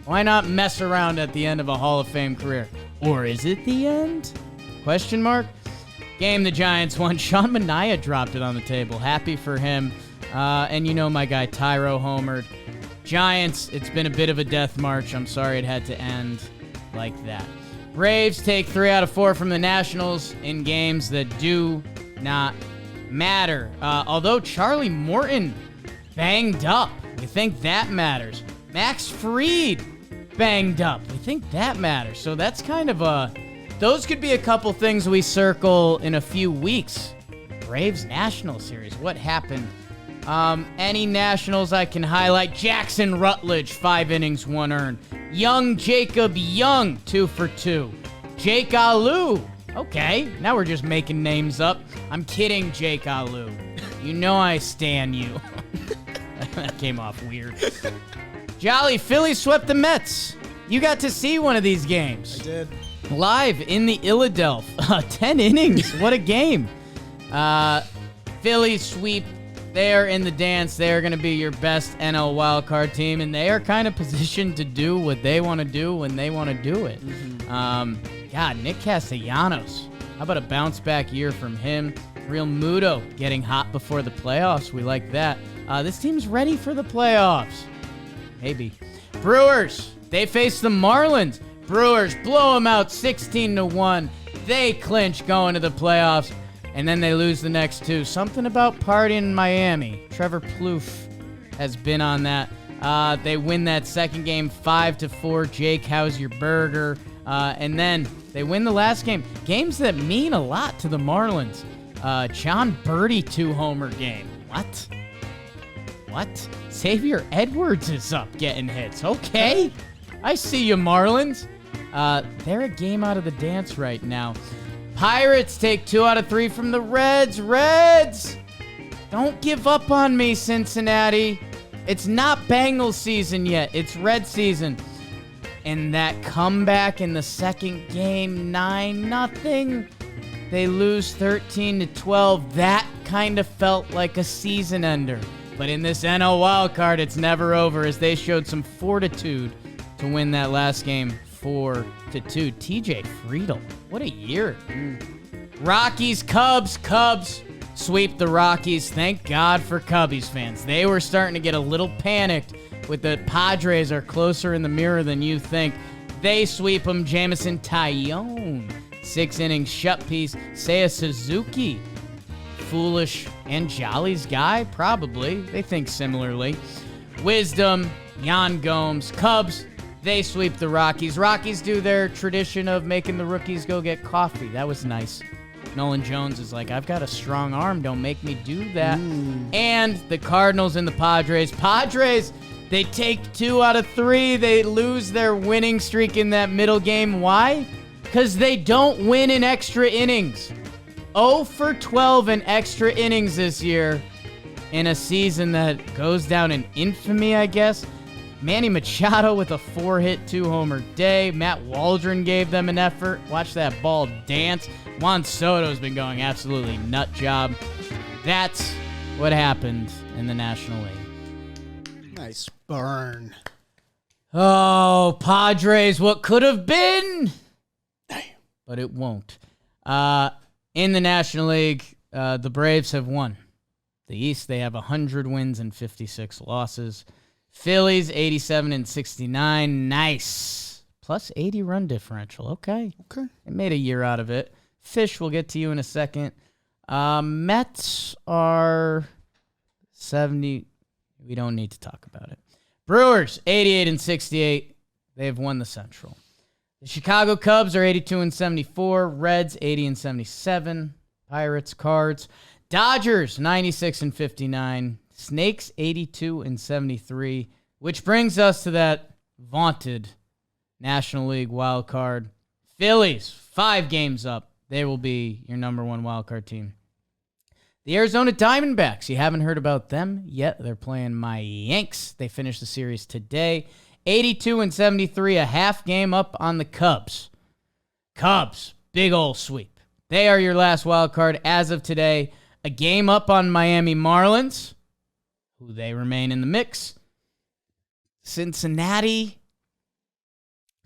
Why not mess around at the end of a Hall of Fame career? Or is it the end? Question mark? Game the Giants won. Sean Manaea dropped it on the table. Happy for him. And my guy Tyro homered. Giants, it's been a bit of a death march. I'm sorry it had to end like that. Braves take 3 out of 4 from the Nationals in games that do not matter. Although Charlie Morton banged up. We think that matters. Max Fried banged up. We think that matters. So that's kind of those could be a couple things we circle in a few weeks. Braves National Series. What happened? Any Nationals I can highlight? Jackson Rutledge, 5 innings, 1 earned. Young Jacob Young, 2 for 2. Jake Alu. Okay, now we're just making names up. I'm kidding, Jake Alu. You know I stan you. That came off weird. Jolly, Phillies swept the Mets. You got to see one of these games. I did. Live in the Illadelph. 10 innings. What a game. Phillies sweep. They are in the dance. They are going to be your best NL wildcard team, and they are kind of positioned to do what they want to do when they want to do it. God, Nick Castellanos. How about a bounce-back year from him? Real Muto getting hot before the playoffs. We like that. This team's ready for the playoffs. Maybe. Brewers, they face the Marlins. Brewers blow them out 16-1. They clinch going to the playoffs. And then they lose the next 2. Something about partying in Miami. Trevor Plouffe has been on that. They win that second game 5-4. Jake, how's your burger? And then they win the last game. Games that mean a lot to the Marlins. John Birdie 2-homer game. What? Xavier Edwards is up getting hits. Okay. I see you, Marlins. They're a game out of the dance right now. Pirates take 2 out of 3 from the Reds. Reds! Don't give up on me, Cincinnati. It's not Bengals season yet. It's Red season. And that comeback in the second game, 9-0. They lose 13-12. That kind of felt like a season ender. But in this NL wildcard, it's never over as they showed some fortitude to win that last game 4-2. TJ Friedl, what a year. Rockies, Cubs sweep the Rockies. Thank God for Cubbies fans. They were starting to get a little panicked with the Padres are closer in the mirror than you think. They sweep them. Jamison Tyone, 6 innings, shut piece. Seiya Suzuki, foolish and Jolly's guy, probably. They think similarly. Wisdom, Yan Gomes, Cubs, they sweep the Rockies. Rockies do their tradition of making the rookies go get coffee. That was nice. Nolan Jones is like, I've got a strong arm. Don't make me do that. And the Cardinals and the Padres. Padres, they take 2 out of 3. They lose their winning streak in that middle game. Why? Because they don't win in extra innings. 0 for 12 in extra innings this year in a season that goes down in infamy, I guess. Manny Machado with a 4-hit, 2-homer day. Matt Waldron gave them an effort. Watch that ball dance. Juan Soto's been going absolutely nut job. That's what happened in the National League. Nice burn. Oh, Padres, what could have been? But it won't. In the National League, the Braves have won. The East, they have 100 wins and 56 losses. Phillies, 87-69. Nice. Plus 80 run differential. Okay. They made a year out of it. Fish, we'll get to you in a second. Mets are 70. We don't need to talk about it. Brewers, 88-68. They have won the Central. The Chicago Cubs are 82-74. Reds, 80-77. Pirates, Cards. Dodgers, 96-59. Snakes, 82-73. Which brings us to that vaunted National League wild card. Phillies, 5 games up. They will be your number 1 wild card team. The Arizona Diamondbacks, you haven't heard about them yet. They're playing my Yanks. They finished the series today. 82-73, a half game up on the Cubs. Cubs, big ol' sweep. They are your last wild card as of today. A game up on Miami Marlins, who they remain in the mix. Cincinnati,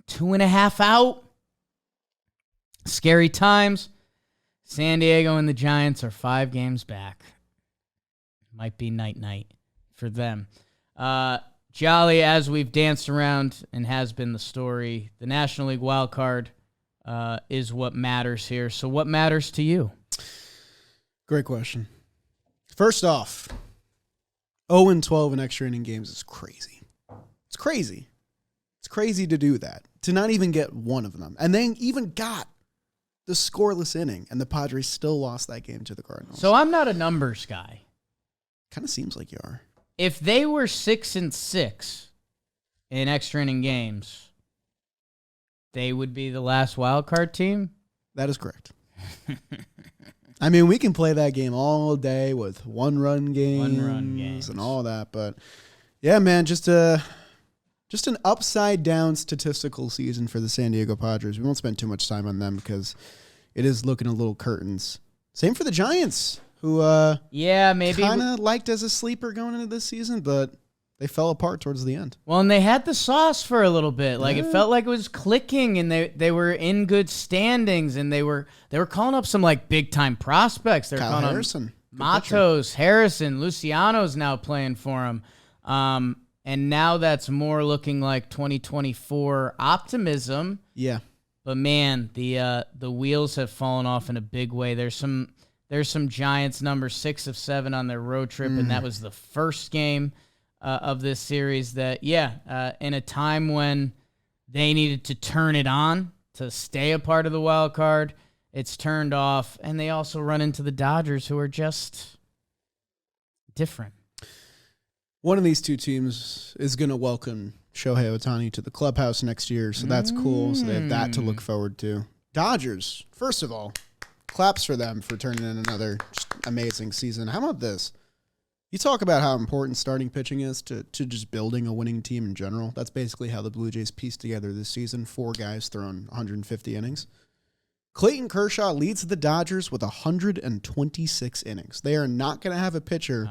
2.5 out. Scary times. San Diego and the Giants are 5 games back. Might be night-night for them. Jolly, as we've danced around and has been the story, the National League wild card is what matters here. So what matters to you? Great question. First off, 0-12 in extra inning games is crazy. It's crazy. It's crazy to do that. To not even get one of them. And they even got the scoreless inning, and the Padres still lost that game to the Cardinals. So I'm not a numbers guy. Kind of seems like you are. If they were 6-6 in extra inning games, they would be the last wild card team? That is correct. I mean, we can play that game all day with one-run games and all that, but yeah, man, just an upside-down statistical season for the San Diego Padres. We won't spend too much time on them because it is looking a little curtains. Same for the Giants, who maybe kind of liked as a sleeper going into this season, but they fell apart towards the end. Well, and they had the sauce for a little bit. Like it felt like it was clicking, and they were in good standings, and they were calling up some like big time prospects. They're Kyle calling Harrison, up Matos, Harrison, Luciano's now playing for him. And now that's more looking like 2024 optimism. Yeah. But man, the wheels have fallen off in a big way. There's some Giants number 6 of 7 on their road trip, and that was the first game of this series that, in a time when they needed to turn it on to stay a part of the wild card, it's turned off. And they also run into the Dodgers, who are just different. One of these two teams is going to welcome Shohei Ohtani to the clubhouse next year, so that's cool. So they have that to look forward to. Dodgers, first of all, claps for them for turning in another just amazing season. How about this? You talk about how important starting pitching is to just building a winning team in general. That's basically how the Blue Jays pieced together this season. 4 guys throwing 150 innings. Clayton Kershaw leads the Dodgers with 126 innings. They are not going to have a pitcher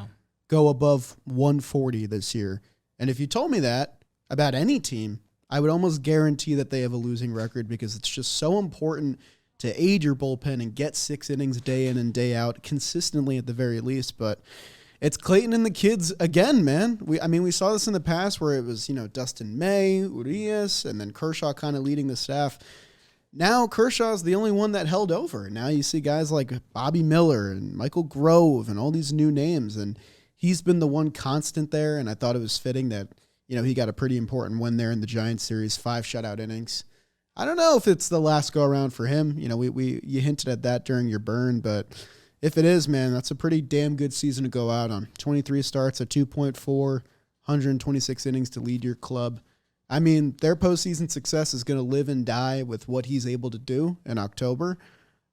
go above 140 this year. And if you told me that about any team, I would almost guarantee that they have a losing record because it's just so important to aid your bullpen and get 6 innings day in and day out consistently at the very least. But it's Clayton and the kids again, man. We saw this in the past where it was, Dustin May, Urias, and then Kershaw kind of leading the staff. Now Kershaw's the only one that held over. Now you see guys like Bobby Miller and Michael Grove and all these new names, and he's been the one constant there, and I thought it was fitting that, he got a pretty important win there in the Giants series, 5 shutout innings. I don't know if it's the last go-around for him. You hinted at that during your burn, but if it is, man, that's a pretty damn good season to go out on. 23 starts, a 2.4, 126 innings to lead your club. I mean, their postseason success is going to live and die with what he's able to do in October.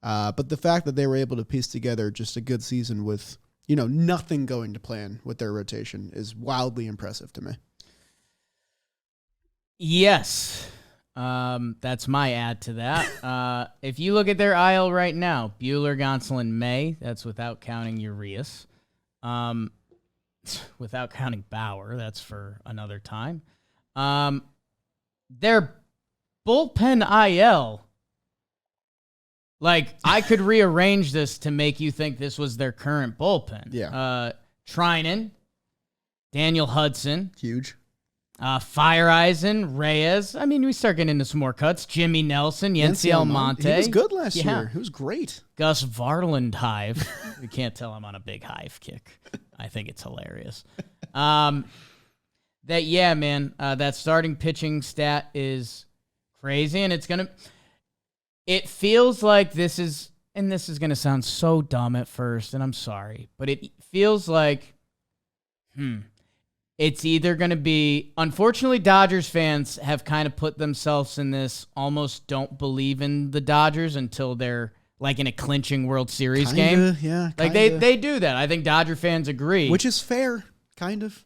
But the fact that they were able to piece together just a good season with, nothing going to plan with their rotation is wildly impressive to me. Yes. That's my add to that. If you look at their IL right now, Buehler, Gonsolin, May, that's without counting Urias. Without counting Bauer, that's for another time. Their bullpen IL, I could rearrange this to make you think this was their current bullpen. Yeah. Trinan, Daniel Hudson. Huge. Fireeisen, Reyes. I mean, we start getting into some more cuts. Jimmy Nelson, Yency Almonte. He was good last year. He was great. Gus Varland Hive. We can't tell I'm on a big Hive kick. I think it's hilarious. That starting pitching stat is crazy, and it feels like this is going to sound so dumb at first, and I'm sorry, but it feels like, it's either going to be, unfortunately, Dodgers fans have kind of put themselves in this almost don't believe in the Dodgers until they're in a clinching World Series game. Yeah. They do that. I think Dodger fans agree. Which is fair, kind of.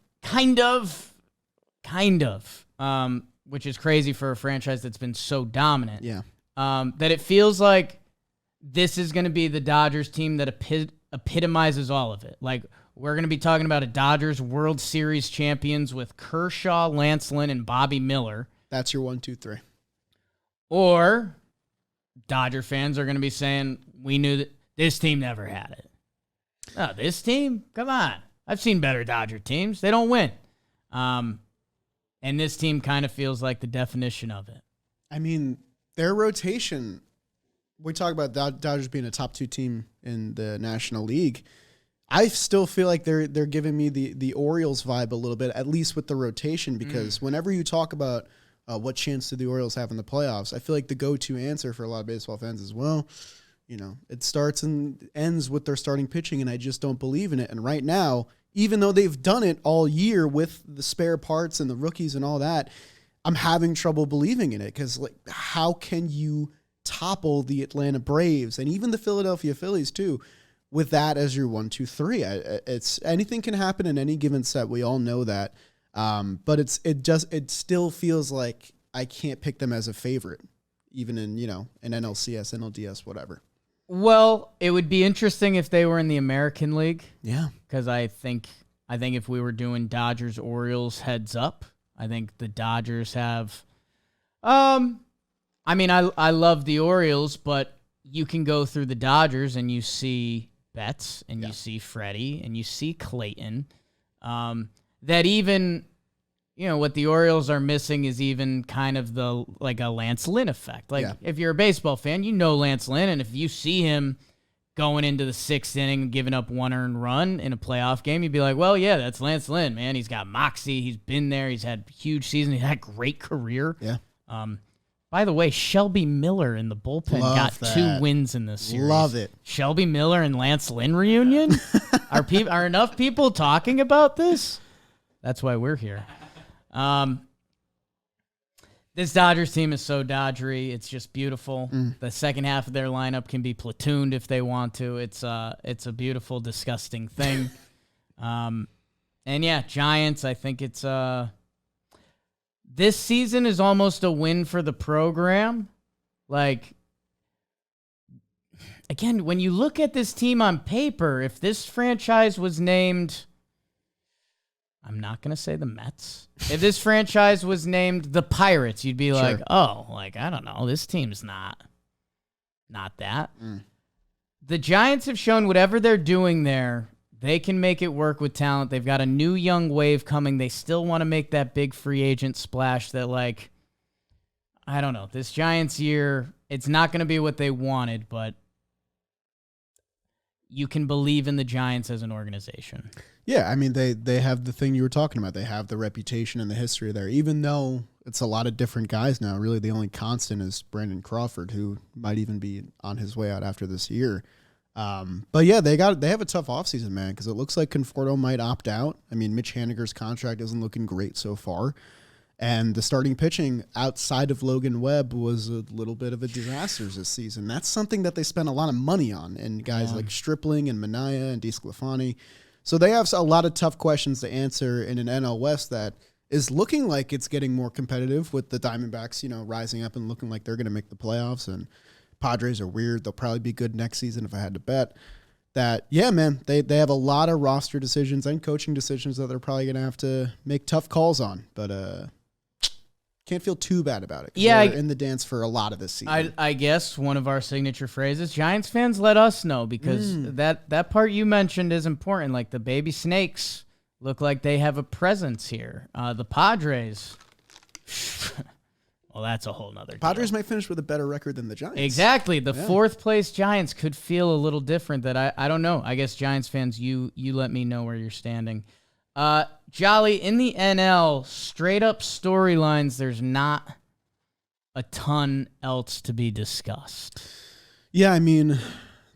Which is crazy for a franchise that's been so dominant. Yeah. That it feels like this is going to be the Dodgers team that epitomizes all of it. We're going to be talking about a Dodgers World Series champions with Kershaw, Lance Lynn, and Bobby Miller. That's your 1, 2, 3. Or Dodger fans are going to be saying, we knew that this team never had it. No, this team? Come on. I've seen better Dodger teams. They don't win. And this team kind of feels like the definition of it. I mean, their rotation, we talk about Dodgers being a top 2 team in the National League. I still feel like they're giving me the Orioles vibe a little bit, at least with the rotation, because whenever you talk about what chance do the Orioles have in the playoffs, I feel like the go-to answer for a lot of baseball fans is, it starts and ends with their starting pitching, and I just don't believe in it. And right now, even though they've done it all year with the spare parts and the rookies and all that, I'm having trouble believing in it because, how can you topple the Atlanta Braves and even the Philadelphia Phillies too with that as your 1, 2, 3? It's anything can happen in any given set. We all know that, but it still feels like I can't pick them as a favorite, even in an NLCS, NLDS, whatever. Well, it would be interesting if they were in the American League. Yeah. Because I think if we were doing Dodgers Orioles heads up, I think the Dodgers have. I love the Orioles, but you can go through the Dodgers and you see Betts and you see Freddie and you see Clayton. That even, what the Orioles are missing is even kind of a Lance Lynn effect. If you're a baseball fan, Lance Lynn, and if you see him going into the 6th inning and giving up 1 earned run in a playoff game, you'd be like, well, yeah, that's Lance Lynn, man. He's got moxie. He's been there. He's had huge season. He's had a great career. Yeah. By the way, Shelby Miller in the bullpen got 2 wins in this series. Love it. Shelby Miller and Lance Lynn reunion? Are enough people talking about this? That's why we're here. This Dodgers team is so Dodgery. It's just beautiful. The second half of their lineup can be platooned if they want to. It's a beautiful, disgusting thing. And yeah, Giants, I think it's this season is almost a win for the program. Like, again, when you look at this team on paper, if this franchise was named, I'm not going to say the Mets. If this franchise was named the Pirates, you'd be like, oh, like, I don't know, this team's not that. The Giants have shown whatever they're doing there, they can make it work with talent. They've got a new young wave coming. They still want to make that big free agent splash that, like, I don't know. This Giants year, it's not going to be what they wanted, but you can believe in the Giants as an organization. Yeah, I mean, they have the thing you were talking about. They have the reputation and the history there. Even though it's a lot of different guys now, really the only constant is Brandon Crawford, who might even be on his way out after this year. But yeah, they have a tough offseason, man, because it looks like Conforto might opt out. I mean, Mitch Haniger's contract isn't looking great so far. And the starting pitching outside of Logan Webb was a little bit of a disaster this season. That's something that they spent a lot of money on, and guys like Stripling and Minaya and DeSclafani. So they have a lot of tough questions to answer in an NL West that is looking like it's getting more competitive with the Diamondbacks, rising up and looking like they're going to make the playoffs. And Padres are weird. They'll probably be good next season if I had to bet. That, yeah, man, they have a lot of roster decisions and coaching decisions that they're probably going to have to make tough calls on. But can't feel too bad about it. Yeah, they're in the dance for a lot of this season. I guess one of our signature phrases, Giants fans, let us know, because that part you mentioned is important. Like, the baby snakes look like they have a presence here. The Padres, well, that's a whole nother deal. Padres might finish with a better record than the Giants. Exactly. The fourth place Giants could feel a little different. That I don't know. I guess Giants fans, you let me know where you're standing. Jolly, in the NL, straight up storylines, there's not a ton else to be discussed. Yeah, I mean,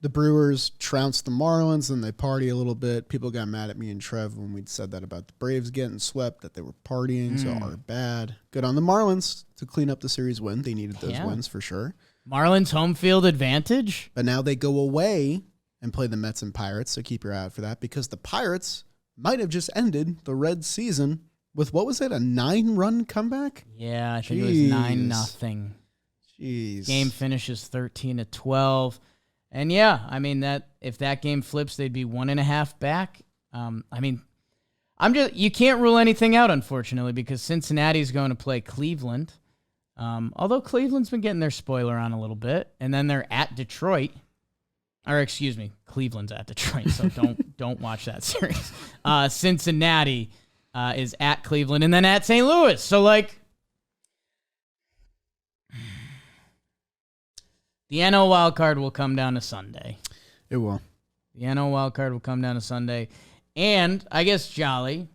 the Brewers trounced the Marlins and they party a little bit. People got mad at me and Trev when we'd said that about the Braves getting swept, that they were partying, so are bad. Good on the Marlins to clean up the series win. They needed those wins for sure. Marlins home field advantage? But now they go away and play the Mets and Pirates, so keep your eye out for that, because the Pirates might have just ended the Reds season with, what was it, a 9-run comeback? Yeah, I think it was 9-0. Jeez. Game finishes 13-12. And yeah, I mean, that if that game flips, they'd be 1.5 back. I mean, you can't rule anything out, unfortunately, because Cincinnati's going to play Cleveland. Although Cleveland's been getting their spoiler on a little bit, and then they're at Detroit. Or excuse me, Cleveland's at Detroit, so don't watch that series. Cincinnati is at Cleveland and then at St. Louis. So, like, the NL wild card will come down to Sunday. It will. The NL wild card will come down to Sunday. And I guess, Jolly,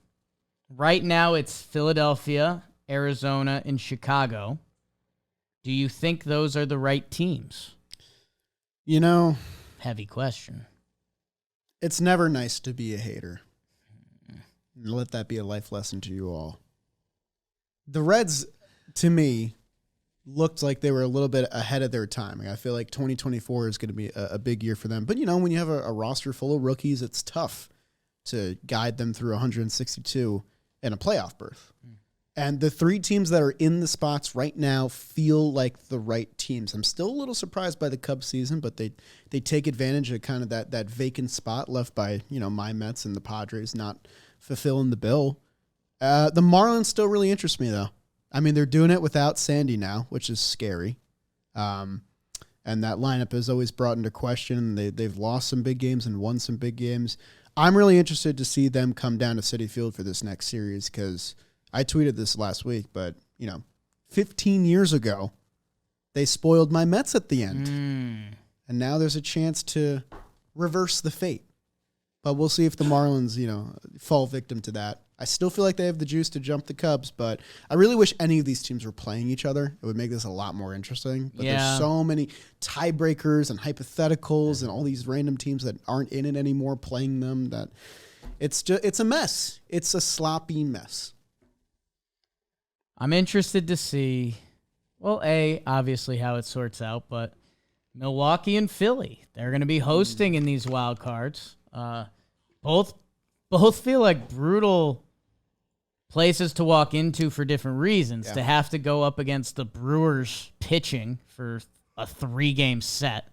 right now it's Philadelphia, Arizona, and Chicago. Do you think those are the right teams? Heavy question. It's never nice to be a hater. Let that be a life lesson to you all. The Reds, to me, looked like they were a little bit ahead of their time. I feel like 2024 is going to be a big year for them. But, when you have a roster full of rookies, it's tough to guide them through 162 and a playoff berth. And the 3 teams that are in the spots right now feel like the right teams. I'm still a little surprised by the Cubs season, but they take advantage of kind of that vacant spot left by, my Mets and the Padres not fulfilling the bill. The Marlins still really interest me, though. I mean, they're doing it without Sandy now, which is scary. And that lineup is always brought into question. They've lost some big games and won some big games. I'm really interested to see them come down to Citi Field for this next series, because I tweeted this last week, but, 15 years ago, they spoiled my Mets at the end. And now there's a chance to reverse the fate. But we'll see if the Marlins, fall victim to that. I still feel like they have the juice to jump the Cubs, but I really wish any of these teams were playing each other. It would make this a lot more interesting. But there's so many tiebreakers and hypotheticals and all these random teams that aren't in it anymore playing them that it's a mess. It's a sloppy mess. I'm interested to see, well, obviously how it sorts out, but Milwaukee and Philly, they're going to be hosting in these wild cards. Both both feel like brutal places to walk into for different reasons. Yeah. To have to go up against the Brewers pitching for a 3-game set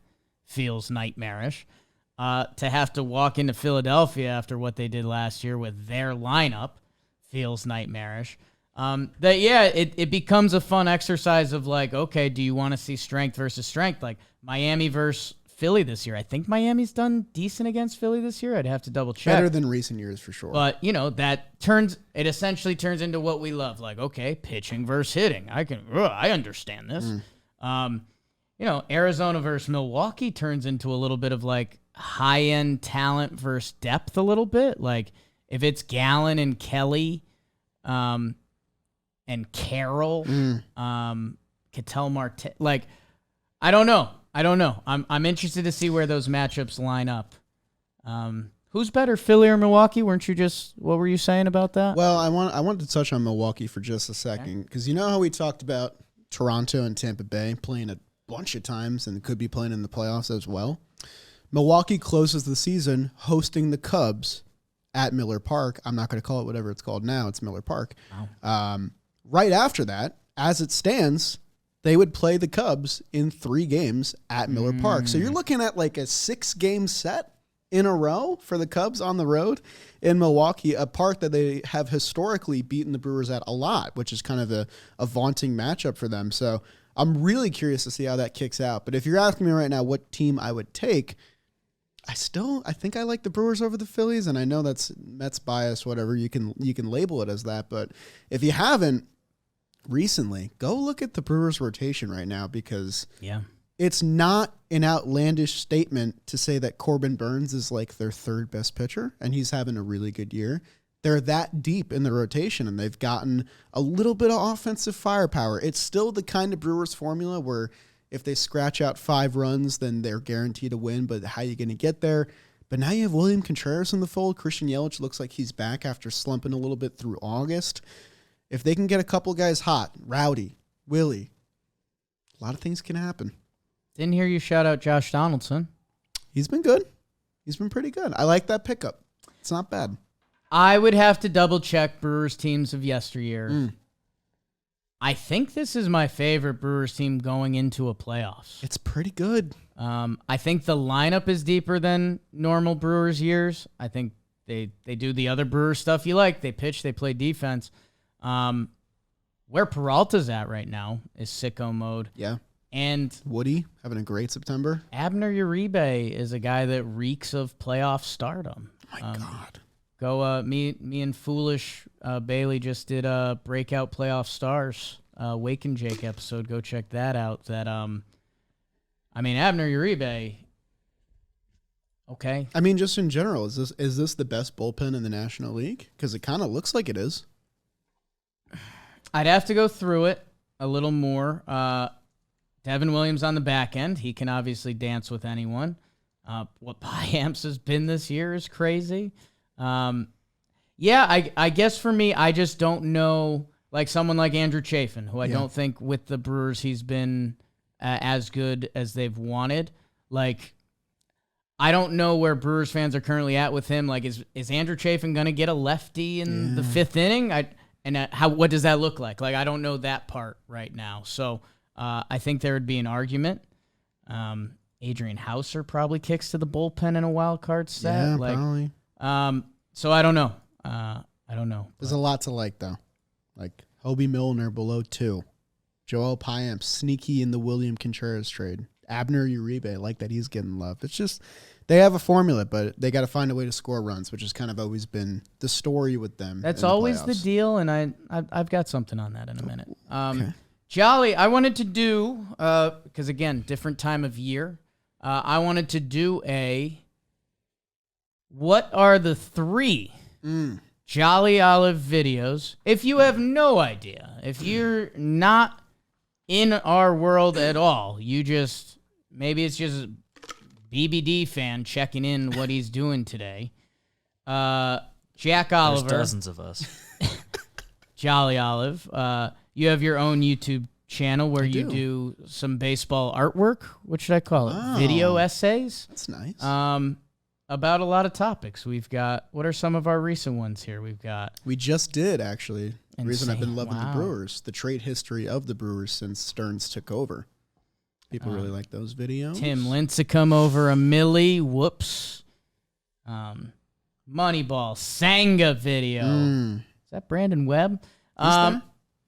feels nightmarish. To have to walk into Philadelphia after what they did last year with their lineup feels nightmarish. It becomes a fun exercise of like, okay, do you want to see strength versus strength? Like Miami versus Philly this year. I think Miami's done decent against Philly this year. I'd have to double check. Better than recent years for sure. But, it essentially turns into what we love. Like, okay, pitching versus hitting. I understand this. Arizona versus Milwaukee turns into a little bit of like high-end talent versus depth a little bit. Like, if it's Gallen and Kelly and Carroll, Ketel Marte, like, I don't know. I'm interested to see where those matchups line up. Who's better, Philly or Milwaukee? What were you saying about that? Well, I wanted to touch on Milwaukee for just a second because you know how we talked about Toronto and Tampa Bay playing a bunch of times and could be playing in the playoffs as well. Milwaukee closes the season hosting the Cubs at Miller Park. I'm not going to call it whatever it's called now. It's Miller Park. Wow. Right after that, as it stands, they would play the Cubs in 3 games at Miller Park. So you're looking at like a 6-game set in a row for the Cubs on the road in Milwaukee, a park that they have historically beaten the Brewers at a lot, which is kind of a vaunting matchup for them. So I'm really curious to see how that kicks out. But if you're asking me right now what team I would take, I think I like the Brewers over the Phillies, and I know that's Mets bias, whatever. You can label it as that. But if you haven't, recently, go look at the Brewers rotation right now because it's not an outlandish statement to say that Corbin Burns is like their 3rd best pitcher and he's having a really good year. They're that deep in the rotation and they've gotten a little bit of offensive firepower. It's still the kind of Brewers formula where if they scratch out 5 runs, then they're guaranteed to win, but how are you going to get there? But now you have William Contreras in the fold. Christian Yelich looks like he's back after slumping a little bit through August. If they can get a couple guys hot, Rowdy, Willie, a lot of things can happen. Didn't hear you shout out Josh Donaldson. He's been good. He's been pretty good. I like that pickup. It's not bad. I would have to double check Brewers teams of yesteryear. I think this is my favorite Brewers team going into a playoffs. It's pretty good. I think the lineup is deeper than normal Brewers years. I think they do the other Brewers stuff you like. They pitch, they play defense. Where Peralta's at right now is sicko mode. Yeah. And Woody having a great September. Abner Uribe is a guy that reeks of playoff stardom. Oh my God. Go, me and Foolish Bailey just did a Breakout Playoff Stars Wake and Jake episode. Go check that out. Abner Uribe. Okay. I mean, just in general, is this the best bullpen in the National League? Because it kind of looks like it is. I'd have to go through it a little more. Devin Williams on the back end. He can obviously dance with anyone. What Piamps has been this year is crazy. I guess for me, I just don't know, like someone like Andrew Chafin, who I don't think with the Brewers he's been as good as they've wanted. Like, I don't know where Brewers fans are currently at with him. Like, is Andrew Chafin going to get a lefty in the 5th inning? What does that look like? Like, I don't know that part right now. So I think there would be an argument. Adrian Hauser probably kicks to the bullpen in a wild card set. Yeah, probably. So I don't know. I don't know. There's a lot to like, though. Like Hobie Milner below 2. Joel Piamp sneaky in the William Contreras trade. Abner Uribe, I like that he's getting love. It's just they have a formula, but they got to find a way to score runs, which has kind of always been the story with them. That's always the deal, and I've got something on that in a minute. Okay. Jolly, I wanted to do, because again, different time of year, I wanted to do what are the 3 Jolly Olive videos? If you have no idea, if you're not in our world at all, maybe it's just a BBD fan checking in what he's doing today. Jack Oliver. There's dozens of us. Jolly Olive. You have your own YouTube channel where you do some baseball artwork. What should I call it? Video essays. That's nice. about a lot of topics. We've got, what are some of our recent ones here? We just did, actually. The reason I've been loving Wow. the Brewers, the trade history of the Brewers since Stearns took over. People really like those videos. Tim Lincecum over a milli. Whoops. Moneyball Sanga video. Is that Brandon Webb? that?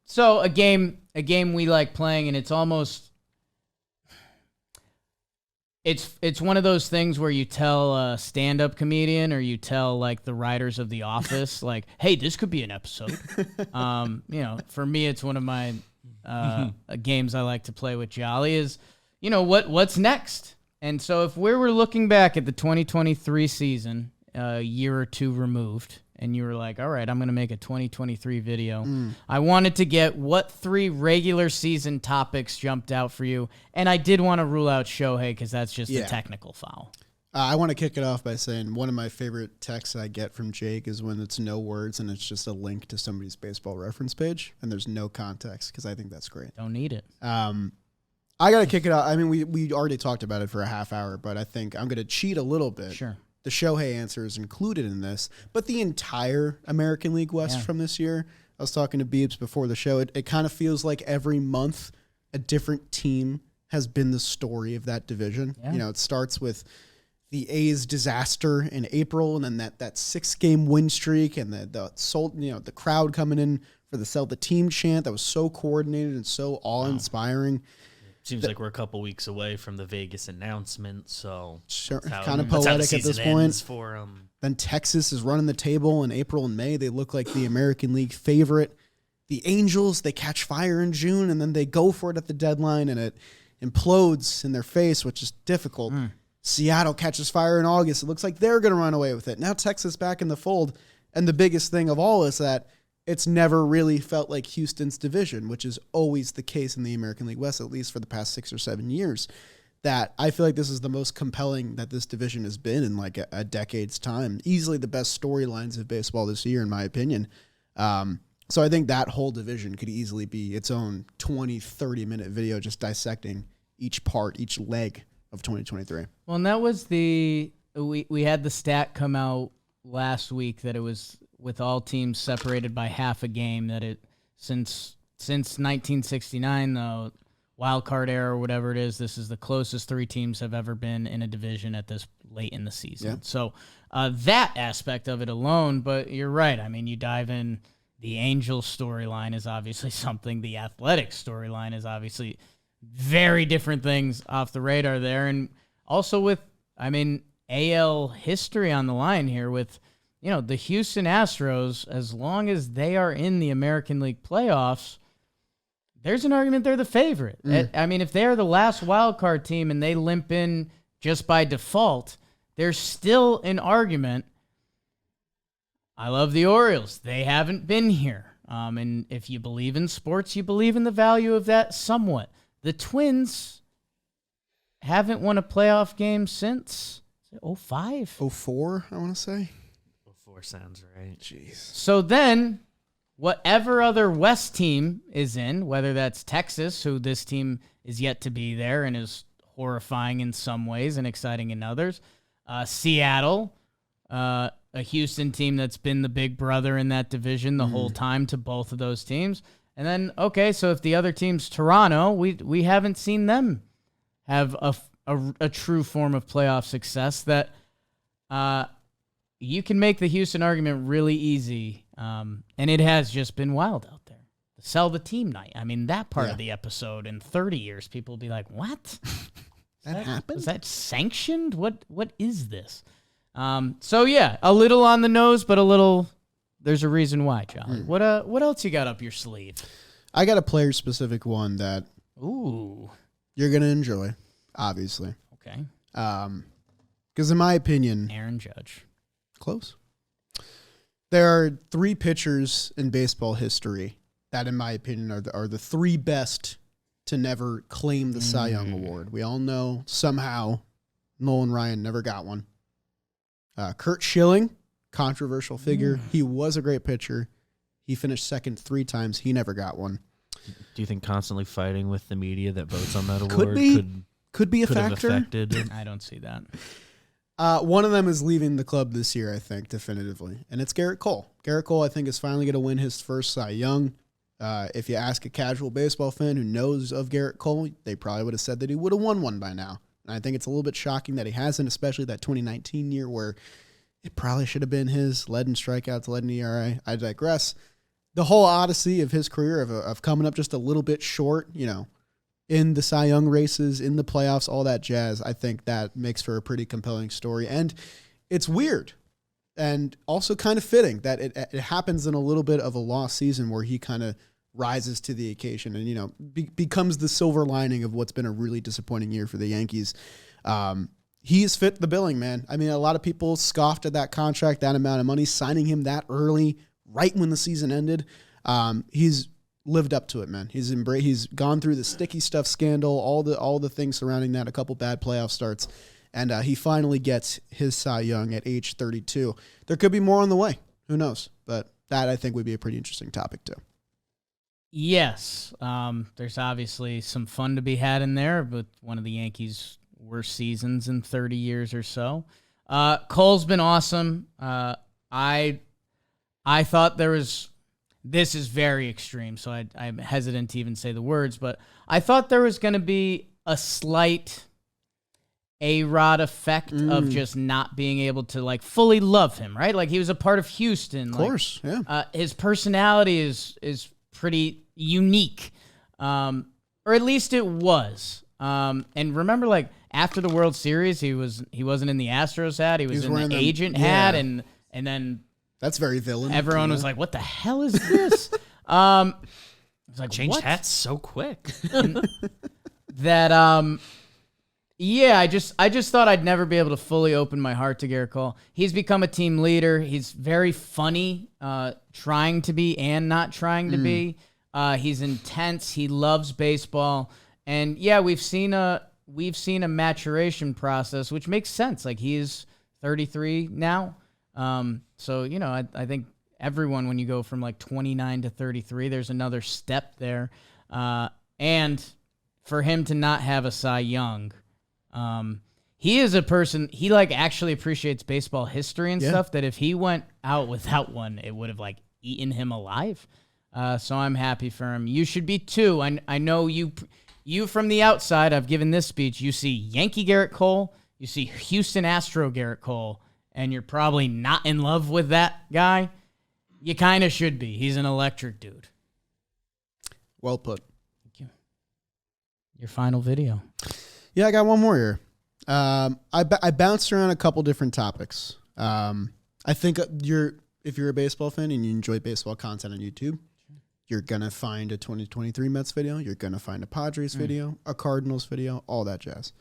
So a game we like playing, and it's almost it's one of those things where you tell a stand-up comedian or you tell like the writers of The Office, like, hey, this could be an episode. For me, it's one of my games I like to play with Jolly is, what's next? And so if we were looking back at the 2023 season, a year or two removed, and you were like, all right, I'm going to make a 2023 video. I wanted to get what 3 regular season topics jumped out for you. And I did want to rule out Shohei because that's just a technical foul. I want to kick it off by saying one of my favorite texts I get from Jake is when it's no words and it's just a link to somebody's baseball reference page and there's no context because I think that's great. Don't need it. I got to kick it off. I mean, we already talked about it for a half hour, but I think I'm going to cheat a little bit. Sure. The Shohei answer is included in this, but the entire American League West from this year, I was talking to Beebs before the show, it kind of feels like every month a different team has been the story of that division. Yeah. It starts with the A's disaster in April, and then that 6-game win streak, and the crowd coming in for the sell the team chant that was so coordinated and so awe-inspiring. Seems like we're a couple weeks away from the Vegas announcement, so kind of poetic at this point. For 'em. Then Texas is running the table in April and May. They look like the American League favorite. The Angels, they catch fire in June, and then they go for it at the deadline, and it implodes in their face, which is difficult. Seattle catches fire in August. It looks like they're going to run away with it. Now Texas back in the fold, and the biggest thing of all is that it's never really felt like Houston's division, which is always the case in the American League West, at least for the past 6 or 7 years. That I feel like this is the most compelling that this division has been in like a decade's time. Easily the best storylines of baseball this year, in my opinion. So I think that whole division could easily be its own 20, 30-minute video just dissecting each part, each leg of 2023. Well, and that was we had the stat come out last week that it was with all teams separated by half a game, that it since 1969, the wild card era or whatever it is, this is the closest 3 teams have ever been in a division at this late in the season. Yeah. So that aspect of it alone, but you're right. I mean, you dive in, the Angels storyline is obviously something. The Athletics storyline is obviously very different things off the radar there. And also with, AL history on the line here with, the Houston Astros, as long as they are in the American League playoffs, there's an argument they're the favorite. If they're the last wild card team and they limp in just by default, there's still an argument. I love the Orioles. They haven't been here. And if you believe in sports, you believe in the value of that somewhat. The Twins haven't won a playoff game since 05? 04, I want to say. 04 sounds right. Jeez. So then, whatever other West team is in, whether that's Texas, who this team is yet to be there and is horrifying in some ways and exciting in others, Seattle, a Houston team that's been the big brother in that division the whole time to both of those teams. And then, okay, so if the other team's Toronto, we haven't seen them have a true form of playoff success that you can make the Houston argument really easy, and it has just been wild out there. Sell the team night. That part of the episode in 30 years, people will be like, what? That happened? Was that sanctioned? What is this? So, yeah, a little on the nose, but a little... There's a reason why, Jolly. What else you got up your sleeve? I got a player-specific one that you're going to enjoy, obviously. Okay. Because in my opinion... Aaron Judge. Close. There are 3 pitchers in baseball history that, in my opinion, are the 3 best to never claim the Cy Young Award. We all know somehow Nolan Ryan never got one. Curt Schilling, controversial figure. He was a great pitcher. He finished second 3 times. He never got one. Do you think constantly fighting with the media that votes on that award could be a factor? have affected it? I don't see that. One of them is leaving the club this year, I think, definitively, and it's Garrett Cole. Garrett Cole, I think, is finally going to win his first Cy Young. If you ask a casual baseball fan who knows of Garrett Cole, they probably would have said that he would have won one by now. And I think it's a little bit shocking that he hasn't, especially that 2019 year where it probably should have been his, led in strikeouts, led in ERA. I digress. The whole odyssey of his career of coming up just a little bit short, in the Cy Young races, in the playoffs, all that jazz, I think that makes for a pretty compelling story. And it's weird and also kind of fitting that it happens in a little bit of a lost season where he kind of rises to the occasion and, becomes the silver lining of what's been a really disappointing year for the Yankees. He's fit the billing, man. I mean, a lot of people scoffed at that contract, that amount of money, signing him that early, right when the season ended. He's lived up to it, man. He's gone through the sticky stuff scandal, all the things surrounding that, a couple bad playoff starts, and he finally gets his Cy Young at age 32. There could be more on the way. Who knows? But that, I think, would be a pretty interesting topic, too. Yes. There's obviously some fun to be had in there, but one of the Yankees' worst seasons in 30 years or so. Cole's been awesome. I thought this is very extreme, so I'm hesitant to even say the words, but I thought there was going to be a slight A-Rod effect of just not being able to fully love him, right? Like he was a part of Houston. Of course, yeah. His personality is pretty unique, or at least it was. And remember, after the World Series, he wasn't in the Astros hat. He was in the agent hat, and then that's very villain. Everyone was like, "What the hell is this?" I was like, changed what? hats so quick. I just thought I'd never be able to fully open my heart to Garrett Cole. He's become a team leader. He's very funny, trying to be and not trying to be. He's intense. He loves baseball, and we've seen a maturation process, which makes sense. Like he's 33 now, so I think everyone, when you go from 29 to 33, there's another step there, and for him to not have a Cy Young. He is a person, he actually appreciates baseball history and stuff, that if he went out without one, it would have eaten him alive. So I'm happy for him. You should be too. I know you from the outside, I've given this speech, you see Yankee Garrett Cole, you see Houston Astro Garrett Cole, and you're probably not in love with that guy. You kind of should be. He's an electric dude. Well put. Thank you. Your final video. Yeah, I got one more here. I bounced around a couple different topics. I think if you're a baseball fan and you enjoy baseball content on YouTube, you're going to find a 2023 Mets video. You're going to find a Padres video, a Cardinals video, all that jazz.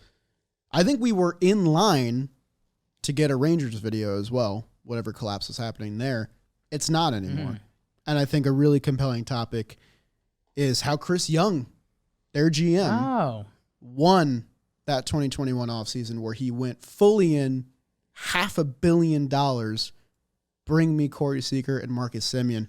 I think we were in line to get a Rangers video as well, whatever collapse was happening there. It's not anymore. And I think a really compelling topic is how Chris Young, their GM, won that 2021 offseason where he went fully in $500 million. Bring me Corey Seager and Marcus Semien.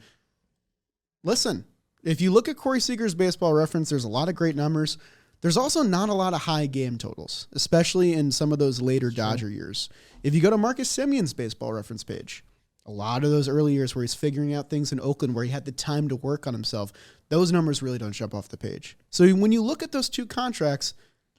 Listen, if you look at Corey Seager's baseball reference, there's a lot of great numbers. There's also not a lot of high game totals, especially in some of those later Dodger years. If you go to Marcus Semien's baseball reference page, a lot of those early years where he's figuring out things in Oakland, where he had the time to work on himself, those numbers really don't jump off the page. So when you look at those two contracts,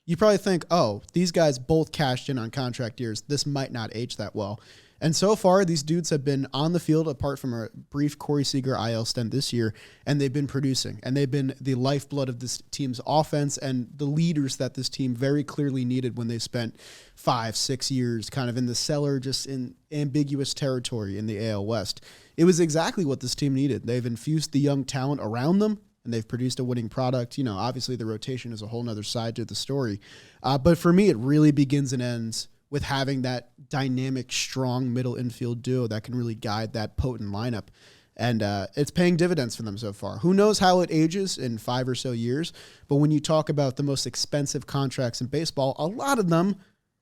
you probably think, oh, these guys both cashed in on contract years. This might not age that well. And so far, these dudes have been on the field, apart from a brief Corey Seager IL stint this year, and they've been producing. And they've been the lifeblood of this team's offense and the leaders that this team very clearly needed when they spent 5-6 years kind of in the cellar, just in ambiguous territory in the AL West. It was exactly what this team needed. They've infused the young talent around them, and they've produced a winning product. Obviously the rotation is a whole nother side to the story. But for me, it really begins and ends with having that dynamic, strong middle infield duo that can really guide that potent lineup. And it's paying dividends for them so far. Who knows how it ages in 5 or so years, but when you talk about the most expensive contracts in baseball, a lot of them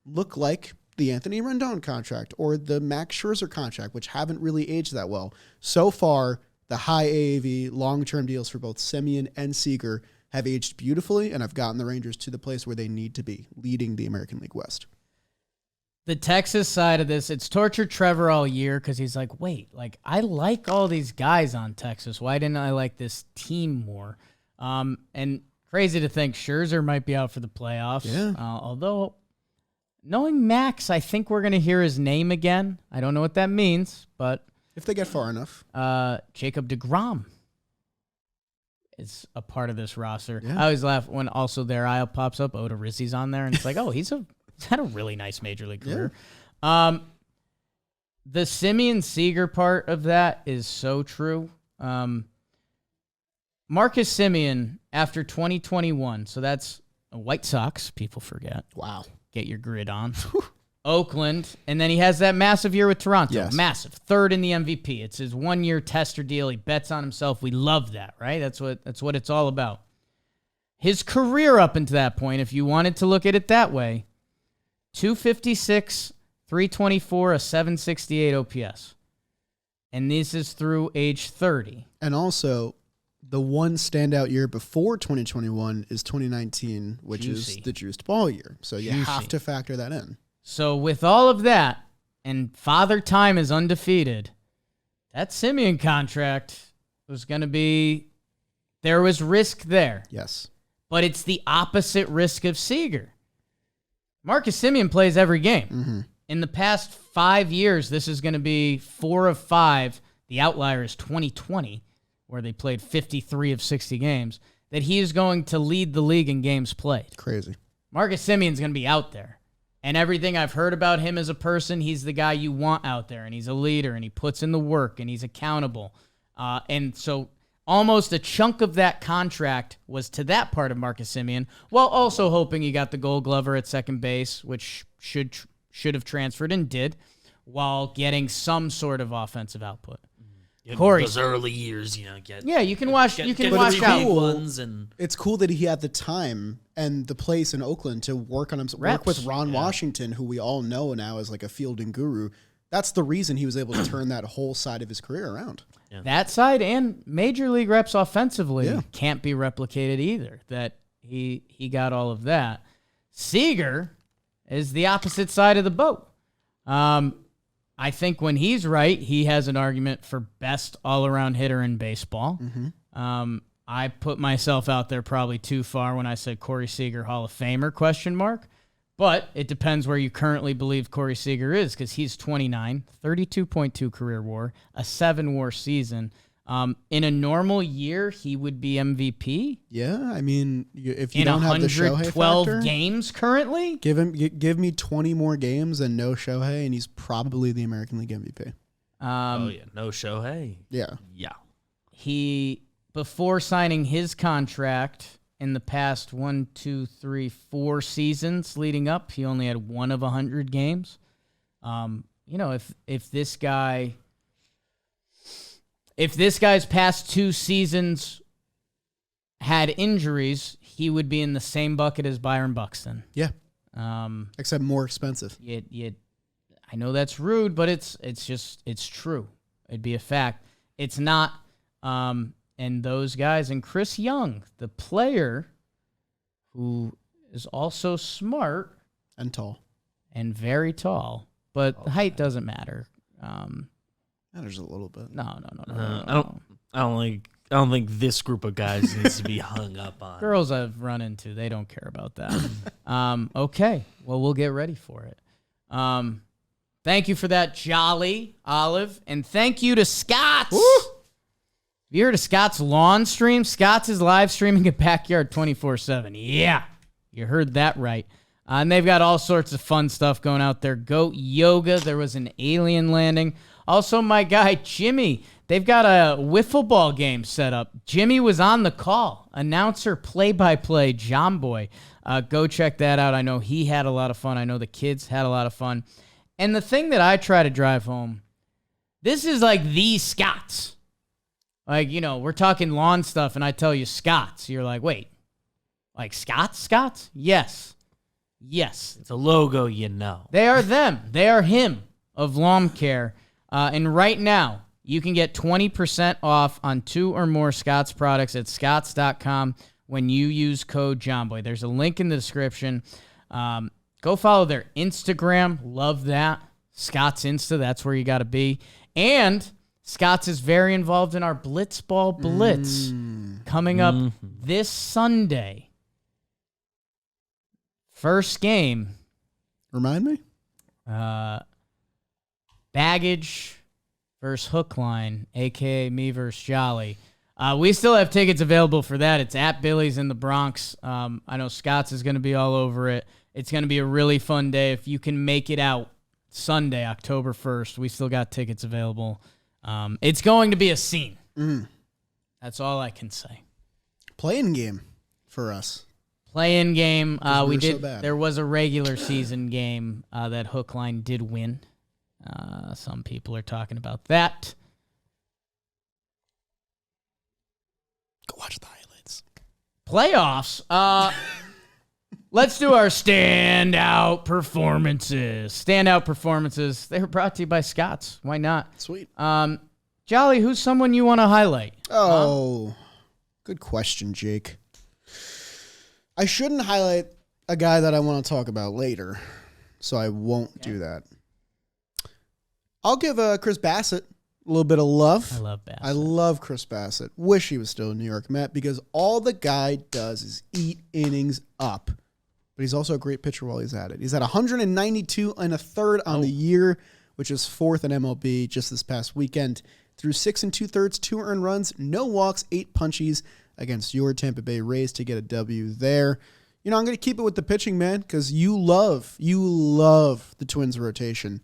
look like the Anthony Rendon contract or the Max Scherzer contract, which haven't really aged that well. So far, the high AAV long-term deals for both Semien and Seager have aged beautifully and have gotten the Rangers to the place where they need to be, leading the American League West. The Texas side of this, it's tortured Trevor all year because he's like, wait, like I like all these guys on Texas. Why didn't I like this team more? And crazy to think Scherzer might be out for the playoffs. Yeah. Although, knowing Max, I think we're going to hear his name again. I don't know what that means, but If they get far enough. Jacob deGrom is a part of this roster. Yeah. I always laugh when also their aisle pops up. Oda Rizzi's on there, and it's like, oh, he's had a really nice major league career. The Semien Seager part of that is so true. Marcus Semien, after 2021, so that's White Sox, people forget. Wow. Get your grid on. Oakland, and then he has that massive year with Toronto. Yes. Massive. Third in the MVP. It's his 1-year tester deal. He bets on himself. We love that, right? That's what it's all about. His career up until that point, if you wanted to look at it that way, 256, 324, a 768 OPS. And this is through age 30. And also, the one standout year before 2021 is 2019, which Juicy. is the juiced ball year. So you Juicy. have to factor that in. So with all of that, and Father Time is undefeated, that Semien contract was going to be, there was risk there. Yes. But it's the opposite risk of Seager. Marcus Semien plays every game. Mm-hmm. In the past 5 years, this is going to be 4 of 5. The outlier is 2020, where they played 53 of 60 games, that he is going to lead the league in games played. Crazy. Marcus Semien's going to be out there. And everything I've heard about him as a person, he's the guy you want out there, and he's a leader, and he puts in the work, and he's accountable. And so almost a chunk of that contract was to that part of Marcus Semien, while also hoping he got the Gold Glover at second base, which should have transferred and did, while getting some sort of offensive output. Corey, those early years, get you can wash get wash the out. big ones and It's cool that he had the time and the place in Oakland to work on himself. Work with Ron Washington, who we all know now as like a fielding guru. That's the reason he was able to turn that whole side of his career around. Yeah. That side and major league reps offensively can't be replicated either. That he got all of that. Seager is the opposite side of the boat. I think when he's right, he has an argument for best all-around hitter in baseball. Mm-hmm. I put myself out there probably too far when I said Corey Seager Hall of Famer, ? But it depends where you currently believe Corey Seager is, because he's 29, 32.2 career WAR, a 7-WAR season. In a normal year, he would be MVP. Yeah, I mean, if you in don't have the Shohei 112 factor, games currently. give me 20 more games and no Shohei, and he's probably the American League MVP. no Shohei. Yeah. He, before signing his contract in the past 1, 2, 3, 4 seasons leading up, he only had 1 of 100 games. If this guy's past 2 seasons had injuries, he would be in the same bucket as Byron Buxton. Yeah. Except more expensive. I know that's rude, but it's true. It'd be a fact. It's not. And those guys, and Chris Young, the player who is also smart And tall. and very tall, but height doesn't matter. Matters a little bit. No. I don't think this group of guys needs to be hung up on. Girls I've run into, they don't care about that. Okay, well, we'll get ready for it. Thank you for that, Jolly Olive, and thank you to Scott's. Woo! Have you heard of Scott's Lawn Stream? Scott's is live streaming at Backyard 24/7. Yeah, you heard that right. And they've got all sorts of fun stuff going out there. Goat yoga. There was an alien landing. Also, my guy, Jimmy, they've got a wiffle ball game set up. Jimmy was on the call. Announcer, play-by-play, John Boy. Go check that out. I know he had a lot of fun. I know the kids had a lot of fun. And the thing that I try to drive home, this is like the Scott's. Like, we're talking lawn stuff, and I tell you Scott's. You're like, wait, like Scott's? Yes. It's a logo, They are them. They are him of lawn care. And right now, you can get 20% off on 2 or more Scott's products at scotts.com when you use code JOHNBOY. There's a link in the description. Go follow their Instagram. Love that. Scott's Insta, that's where you got to be. And Scott's is very involved in our Blitzball Blitz coming up this Sunday. First game. Remind me? Baggage versus Hook Line, a.k.a. me versus Jolly. We still have tickets available for that. It's at Billy's in the Bronx. I know Scott's is going to be all over it. It's going to be a really fun day. If you can make it out Sunday, October 1st, we still got tickets available. It's going to be a scene. That's all I can say. Playing game for us. Play-in game. We so did. bad. There was a regular season game that Hook Line did win. Some people are talking about that. Go watch the highlights. Playoffs. Let's do our standout performances. Standout performances. They were brought to you by Scott's. Why not? Sweet. Jolly, who's someone you want to highlight? Oh, good question, Jake. I shouldn't highlight a guy that I want to talk about later, so I won't do that. I'll give Chris Bassett a little bit of love. I love Bassett. I love Chris Bassett. Wish he was still a New York Met because all the guy does is eat innings up. But he's also a great pitcher while he's at it. He's at 192 and a third on the year, which is fourth in MLB just this past weekend. Through 6 2/3, 2 earned runs, no walks, 8 punchies against your Tampa Bay Rays to get a W there. You know, I'm going to keep it with the pitching, man, because you love the Twins rotation.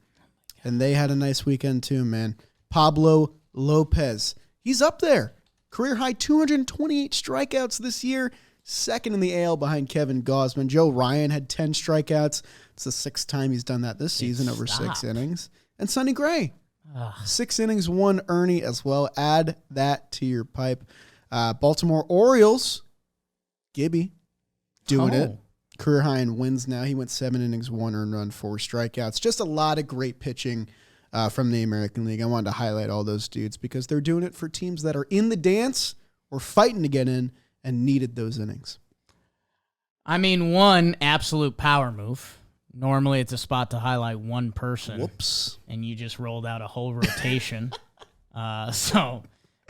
And they had a nice weekend too, man. Pablo Lopez. He's up there. Career high 228 strikeouts this year. Second in the AL behind Kevin Gausman. Joe Ryan had 10 strikeouts. It's the 6th time he's done that this season over 6 innings. And Sonny Gray. 6 innings, 1 Ernie as well. Add that to your pipe. Baltimore Orioles. Gibby. Doing it. Career high in wins now. He went 7 innings, 1 earned run, 4 strikeouts. Just a lot of great pitching from the American League. I wanted to highlight all those dudes because they're doing it for teams that are in the dance or fighting to get in and needed those innings. I mean, one absolute power move. Normally it's a spot to highlight one person. Whoops. And you just rolled out a whole rotation. So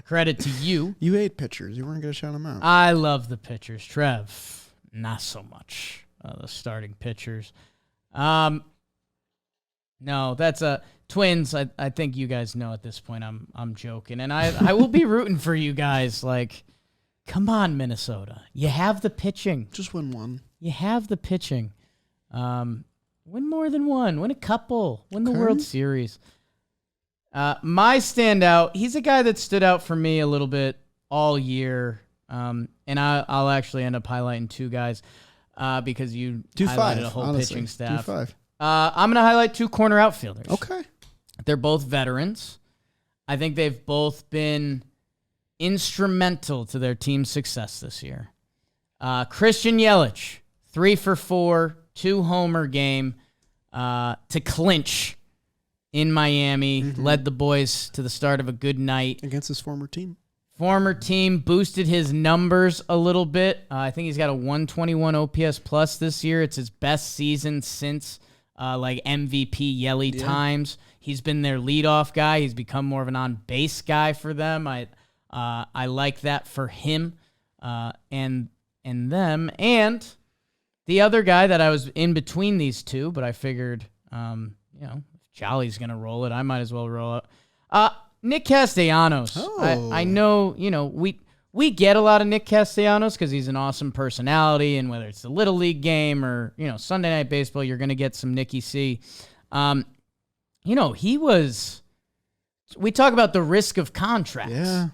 credit to you. You hate pitchers. You weren't going to shout them out. I love the pitchers. Trev, not so much. The starting pitchers. No, that's a Twins. I think you guys know at this point I'm joking. And I will be rooting for you guys. Like, come on, Minnesota. You have the pitching. Just win one. You have the pitching. Win more than one. Win a couple. Win the World Series. My standout, he's a guy that stood out for me a little bit all year. And I'll actually end up highlighting 2 guys because you highlighted a whole pitching staff. I'm going to highlight 2 corner outfielders. Okay. They're both veterans. I think they've both been instrumental to their team's success this year. Christian Yelich, 3 for 4, 2-homer game to clinch in Miami. Led the boys to the start of a good night. Against his former team. Boosted his numbers a little bit. I think he's got a 121 OPS plus this year. It's his best season since like MVP Yelly times. He's been their leadoff guy. He's become more of an on-base guy for them. I like that for him and them. And the other guy that I was in between these 2, but I figured, if Jolly's going to roll it, I might as well roll it. Nick Castellanos. I know, we get a lot of Nick Castellanos because he's an awesome personality, and whether it's the Little League game or, Sunday Night Baseball, you're going to get some Nicky C. We talk about the risk of contracts. Yeah.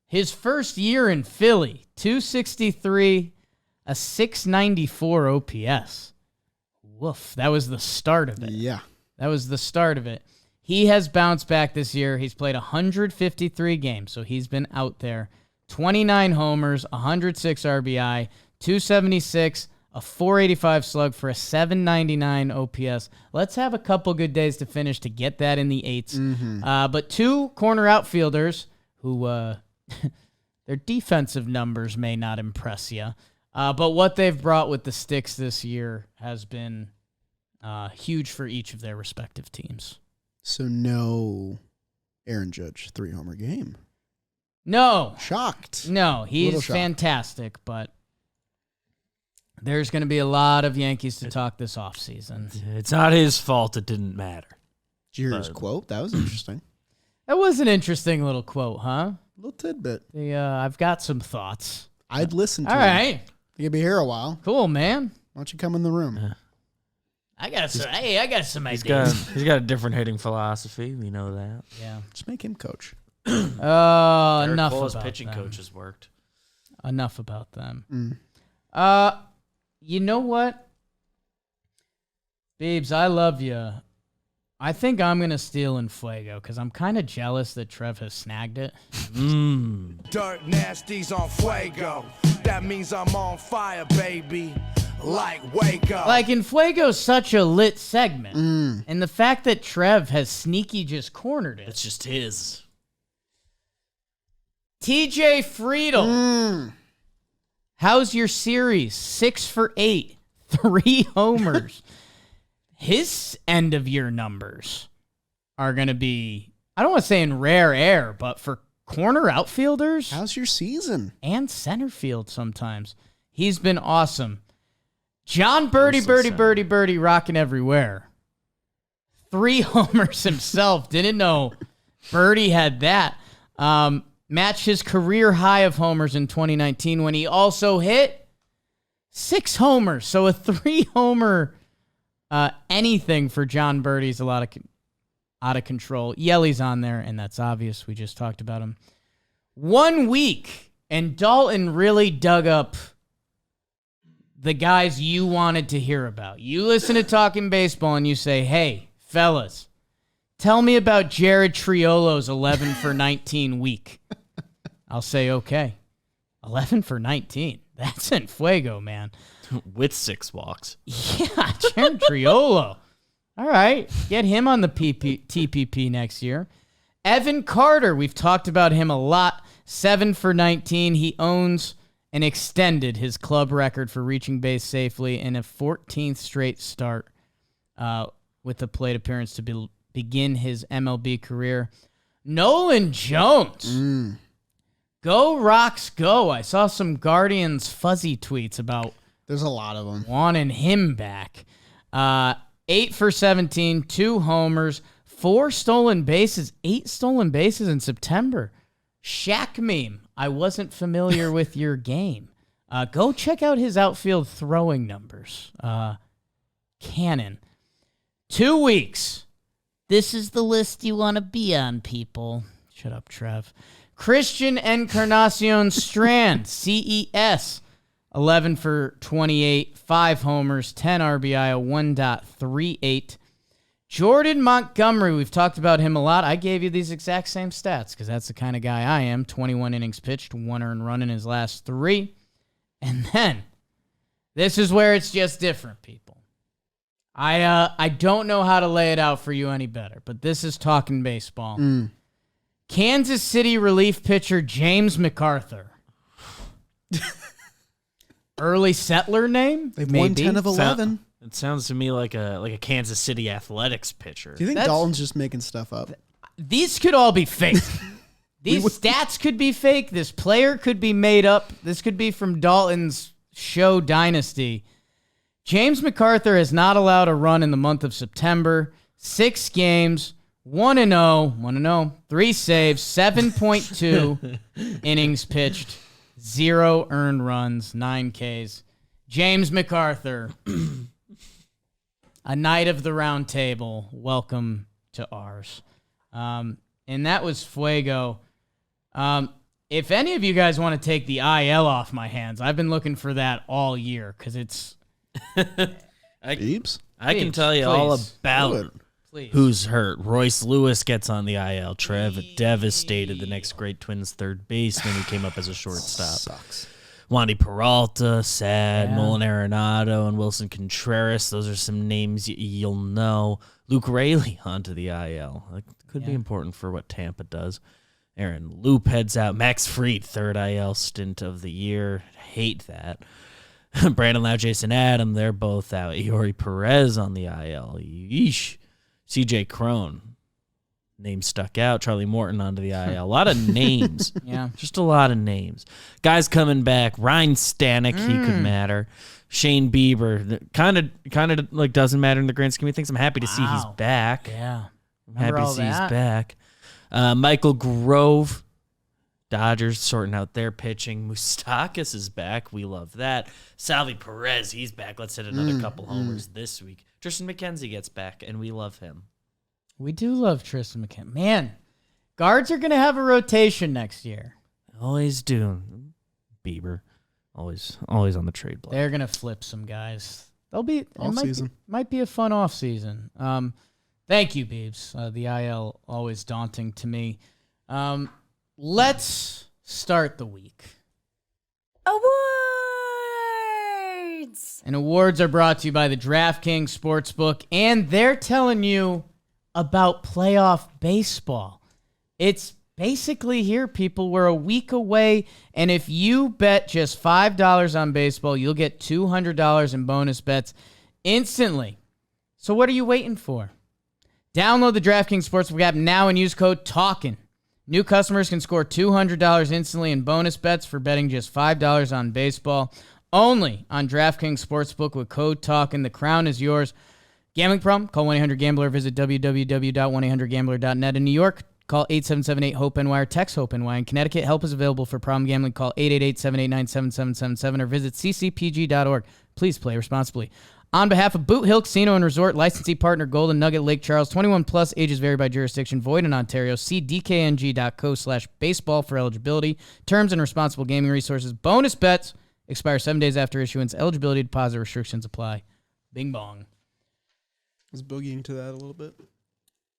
His first year in Philly, 263, a 694 OPS. Woof. That was the start of it. Yeah. That was the start of it. He has bounced back this year. He's played 153 games, so he's been out there. 29 homers, 106 RBI, 276, a 485 slug for a 799 OPS. Let's have a couple good days to finish to get that in the 8s. But 2 corner outfielders who their defensive numbers may not impress you, but what they've brought with the sticks this year has been Huge for each of their respective teams. So no Aaron Judge 3-homer game. No. Shocked. No, he's fantastic, but there's going to be a lot of Yankees to talk this offseason. It's not his fault it didn't matter. Did you hear his quote? That was interesting. That was an interesting little quote, huh? Little tidbit. I've got some thoughts. I'd listen to All him. right. You'll be here a while. Cool, man. Why don't you come in the room? I got some He's ideas. got a different hitting philosophy. We know that. Yeah. Just make him coach. Enough Cole's about pitching them. coaches worked. Enough about them. Mm. You know what? Babes, I love you. I think I'm going to steal in Fuego because I'm kind of jealous that Trev has snagged it. Dirt nasties on Fuego. That means I'm on fire, baby. Like wake up. Like, in Fuego's such a lit segment. And the fact that Trev has sneaky just cornered it. It's just his. TJ Friedel. How's your series? 6 for 8. 3 homers. His end of year numbers are going to be, I don't want to say in rare air, but for corner outfielders How's your season? and center field sometimes, he's been awesome. John Birdie rocking everywhere. 3 homers himself. Didn't know Birdie had that. Matched his career high of homers in 2019 when he also hit 6 homers. So a 3-homer anything for John Birdie's a lot of out of control. Yelly's on there, and that's obvious. We just talked about him. 1 week, and Dalton really dug up the guys you wanted to hear about. You listen to Talking Baseball, and you say, hey, fellas, tell me about Jared Triolo's 11 for 19 week. I'll say, okay. 11 for 19. That's in Fuego, man. With 6 walks. Yeah, Jared Triolo. All right. Get him on the TPP next year. Evan Carter, we've talked about him a lot. 7 for 19. He owns and extended his club record for reaching base safely in a 14th straight start with a plate appearance to begin his MLB career. Nolan Jones. Go Rocks, go. I saw some Guardians fuzzy tweets about There's a lot of them. wanting him back. 8 for 17, 2 homers, 4 stolen bases, 8 stolen bases in September. Shaq meme. I wasn't familiar with your game. Go check out his outfield throwing numbers. Cannon. 2 weeks. This is the list you want to be on, people. Shut up, Trev. Christian Encarnacion Strand, CES. 11 for 28, 5 homers, 10 RBI, a 1.38. Jordan Montgomery, we've talked about him a lot. I gave you these exact same stats because that's the kind of guy I am. 21 innings pitched, 1 earned run in his last 3. And then, this is where it's just different, people. I don't know how to lay it out for you any better, but this is Talking Baseball. Kansas City relief pitcher James MacArthur. Early settler name? They've won 10 of 11. It sounds to me like a Kansas City Athletics pitcher. Do you think Dalton's just making stuff up? These could all be fake. These stats could be fake. This player could be made up. This could be from Dalton's show Dynasty. James MacArthur has not allowed a run in the month of September. 6 games, 1-0, 3 saves, 7.2 innings pitched, 0 earned runs, 9 Ks. James MacArthur, a knight of the round table. Welcome to ours. And that was Fuego. If any of you guys want to take the IL off my hands, I've been looking for that all year because it's... Beebs? I can tell you all about Please. who's hurt. Royce Lewis gets on the IL. Trev devastated, the next great Twins third baseman who came up as a shortstop. Sucks. Wandy Peralta, sad. Yeah. Nolan Arenado and Wilson Contreras. Those are some names you'll know. Luke Raley onto the IL. That could be important for what Tampa does. Aaron Loop heads out. Max Fried, third IL stint of the year. Hate that. Brandon Lau, Jason Adam, they're both out. Eori Perez on the IL. Yeesh. CJ Crone. Name stuck out. Charlie Morton onto the IL. A lot of names. Yeah. Just a lot of names. Guys coming back. Ryan Stanek, he could matter. Shane Bieber, kind of like doesn't matter in the grand scheme of things. I'm happy to see he's back. Yeah. I'm happy to see he's back. Michael Grove, Dodgers sorting out their pitching. Moustakas is back. We love that. Salvi Perez, he's back. Let's hit another couple homers this week. Tristan McKenzie gets back, and we love him. We do love Tristan McKenzie. Man, guards are going to have a rotation next year. Always do. Bieber, always on the trade block. They're going to flip some guys. They'll be Off-season. Might be a fun off season. Thank you, Beebs. The IL always daunting to me. Let's start the week. Awards! And awards are brought to you by the DraftKings Sportsbook, and they're telling you about playoff baseball. It's basically here, people. We're a week away, and if you bet just $5 on baseball, you'll get $200 in bonus bets instantly. So what are you waiting for? Download the DraftKings Sportsbook app now and use code TALKIN. New customers can score $200 instantly in bonus bets for betting just $5 on baseball. Only on DraftKings Sportsbook with code TALKIN. The crown is yours. Gambling problem? Call 1-800-GAMBLER. Visit www.1800gambler.net. In New York, call 877-8-HOPE-NY or text HOPE-NY. In Connecticut, help is available for problem gambling. Call 888-789-7777 or visit ccpg.org. Please play responsibly. On behalf of Boot Hill Casino and Resort, licensee partner Golden Nugget Lake Charles, 21 plus, ages vary by jurisdiction, void in Ontario. See dkng.co/baseball for eligibility, terms and responsible gaming resources. Bonus bets expire 7 days after issuance. Eligibility, deposit restrictions apply. Bing bong. I was boogieing to that a little bit.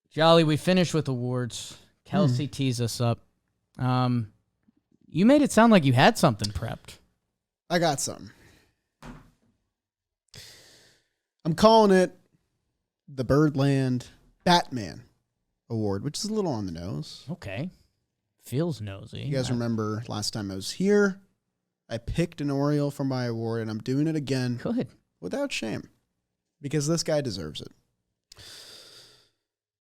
Jolly, we finished with awards. Kelsey teased us up. You made it sound like you had something prepped. I got something. I'm calling it the Birdland Batman Award, which is a little on the nose. Okay. Feels nosy. You guys remember last time I was here, I picked an Oriole for my award, and I'm doing it again Good. without shame because this guy deserves it.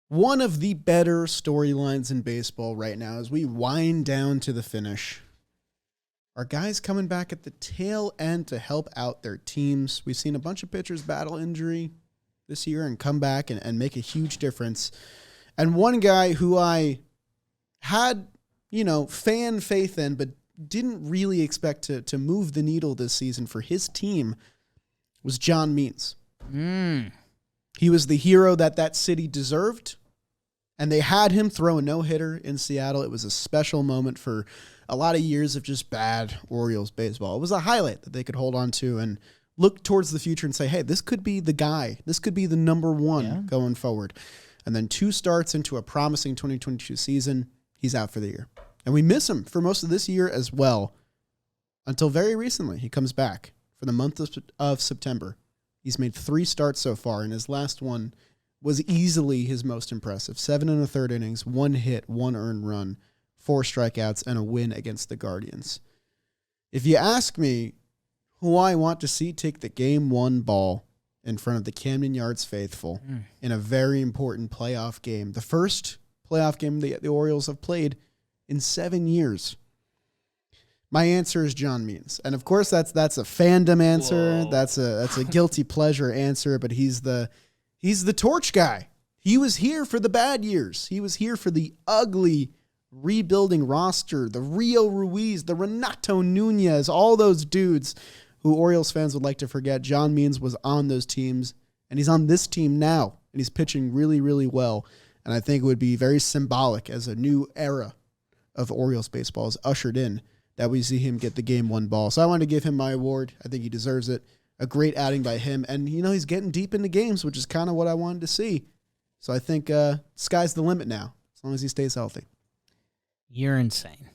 One of the better storylines in baseball right now as we wind down to the finish are guys coming back at the tail end to help out their teams. We've seen a bunch of pitchers battle injury this year and come back and make a huge difference. And one guy who I had, fan faith in, but didn't really expect to move the needle this season for his team was John Means. He was the hero that city deserved, and they had him throw a no-hitter in Seattle. It was a special moment for a lot of years of just bad Orioles baseball. It was a highlight that they could hold on to and look towards the future and say, hey, this could be the guy. This could be the number one going forward. And then 2 starts into a promising 2022 season, he's out for the year. And we miss him for most of this year as well until very recently. He comes back for the month of September. He's made 3 starts so far, and his last one was easily his most impressive. 7 1/3 innings, 1 hit, 1 earned run, 4 strikeouts, and a win against the Guardians. If you ask me who I want to see take the Game 1 ball in front of the Camden Yards faithful in a very important playoff game, the first playoff game the Orioles have played in 7 years, my answer is John Means. And of course, that's a fandom answer. Whoa. That's a guilty pleasure answer, but he's the torch guy. He was here for the bad years. He was here for the ugly rebuilding roster, the Rio Ruiz, the Renato Nunez, all those dudes who Orioles fans would like to forget. John Means was on those teams, and he's on this team now, and he's pitching really, really well. And I think it would be very symbolic as a new era of Orioles baseball is ushered in that we see him get the Game 1 ball. So I want to give him my award. I think he deserves it. A great outing by him. And, he's getting deep into games, which is kind of what I wanted to see. So I think sky's the limit now, as long as he stays healthy. You're insane.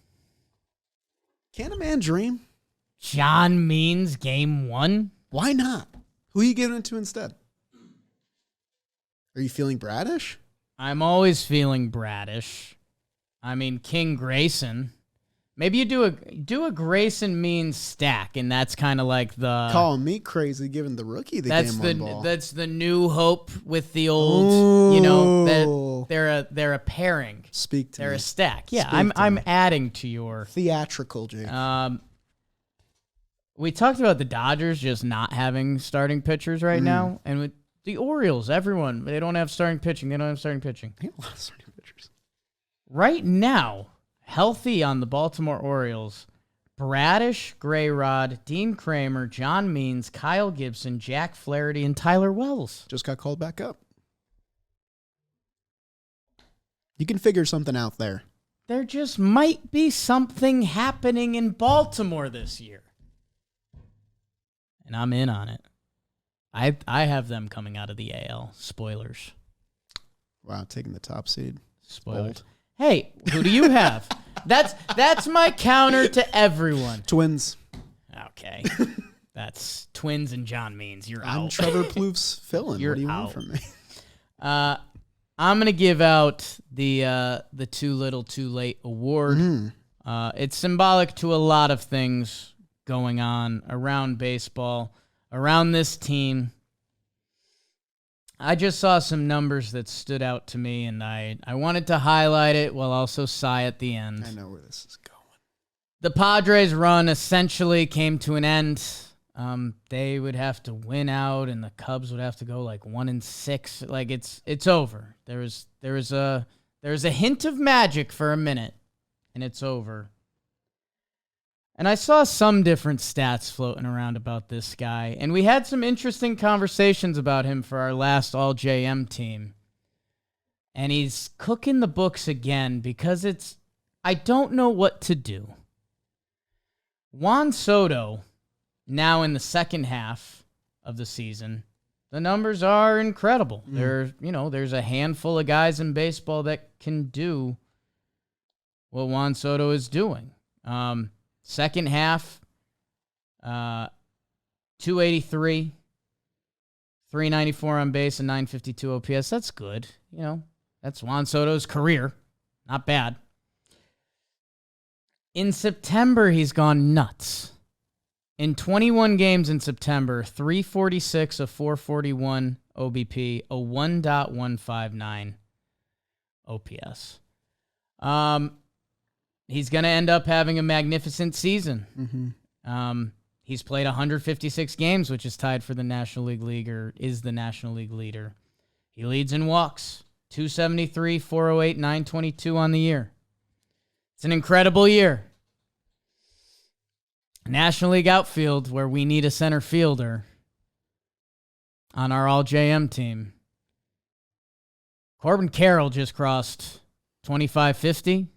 Can a man dream? John Means Game 1? Why not? Who are you giving it to instead? Are you feeling Bradish? I'm always feeling Bradish. I mean, King Grayson. Maybe you do a Grayson Means stack, and that's kind of like the Calling me crazy, giving the rookie the game one ball. That's the new hope with the old. You know, Ooh. they're a pairing. Speak to They're me. a stack. Yeah, Speak to I'm me. adding to your Theatrical, Jake. We talked about the Dodgers just not having starting pitchers right now, and with the Orioles, everyone they don't have starting pitching. They don't have starting pitching I have a lot of starting pitchers. right now. Healthy on the Baltimore Orioles: Bradish, Grayrod, Dean Kramer, John Means, Kyle Gibson, Jack Flaherty, and Tyler Wells. Just got called back up. You can figure something out there. There just might be something happening in Baltimore this year. And I'm in on it. I have them coming out of the AL. Spoilers. Wow, taking the top seed. Spoilers. Bold. Hey, who do you have? That's my counter to everyone. Twins. Okay. That's Twins and John Means. You're I'm out. Trevor Plouffe's fill-in. You're What do you out. want from me? I'm gonna give out the Too Little Too Late award. It's symbolic to a lot of things going on around baseball, around this team. I just saw some numbers that stood out to me, and I wanted to highlight it while also sigh at the end. I know where this is going. The Padres' run essentially came to an end. They would have to win out, and the Cubs would have to go like 1-6. Like it's over. There was a hint of magic for a minute, and it's over. And I saw some different stats floating around about this guy, and we had some interesting conversations about him for our last All JM team. And he's cooking the books again because I don't know what to do. Juan Soto, now in the second half of the season, the numbers are incredible. There's a handful of guys in baseball that can do what Juan Soto is doing. Second half, 283, 394 on base, and 952 OPS. That's good. That's Juan Soto's career. Not bad. In September, he's gone nuts. In 21 games in September, 346, a 441 OBP, a 1.159 OPS. He's going to end up having a magnificent season. He's played 156 games, which is tied for the National League leader, is the National League leader. He leads in walks, 273, 408, 922 on the year. It's an incredible year. National League outfield, where we need a center fielder on our All-JM team. Corbin Carroll just crossed 25-50.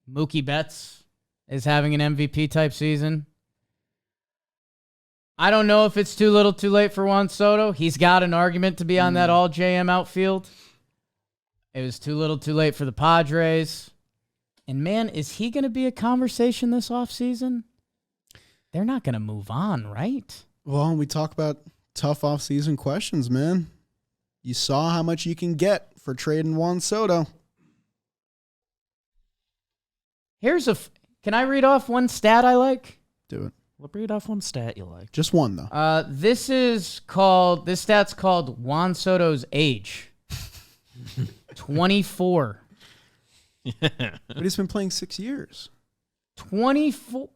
Mookie Betts is having an MVP-type season. I don't know if it's too little too late for Juan Soto. He's got an argument to be on that All-JM outfield. It was too little too late for the Padres. And, man, is he going to be a conversation this offseason? They're not going to move on, right? Well, we talk about tough offseason questions, man. You saw how much you can get for trading Juan Soto. Can I read off one stat I like? Do it. Well, read off one stat you like. Just one, though. This stat's called Juan Soto's age. 24. But he's been playing 6 years. 24.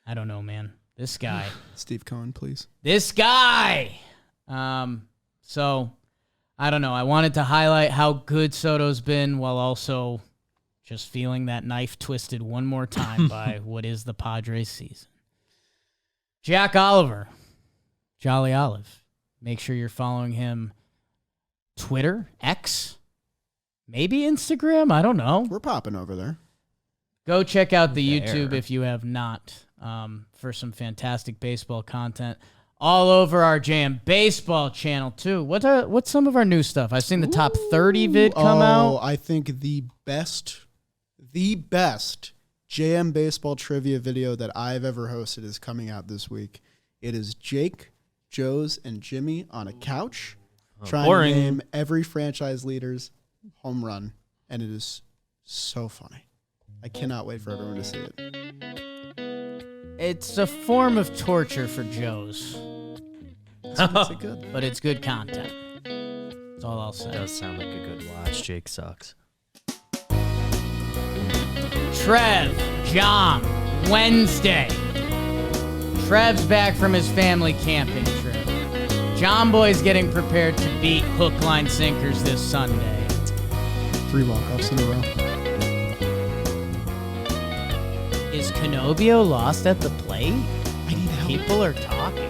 I don't know, man. This guy. Steve Cohen, please. This guy. So, I don't know. I wanted to highlight how good Soto's been while also just feeling that knife twisted one more time by what is the Padres season. Jack Oliver. Jolly Olive. Make sure you're following him. Twitter, X, maybe Instagram. I don't know. We're popping over there. Go check out the YouTube if you have not, for some fantastic baseball content all over our Jam Baseball channel too. What's some of our new stuff? I've seen the top 30 vid come out. I think the best JM Baseball trivia video that I've ever hosted is coming out this week. It is Jake, Joe's, and Jimmy on a couch trying to name every franchise leader's home run, and it is so funny. I cannot wait for everyone to see it. It's a form of torture for Joe's, So makes it good. but it's good content. That's all I'll say. Does sound like a good watch. Jake sucks. Trev, John, Wednesday. Trev's back from his family camping trip. John Boy's getting prepared to beat hook, line, sinkers this Sunday. 3 walk-offs in a row. Is Canobio lost at the plate? I need help. People are talking.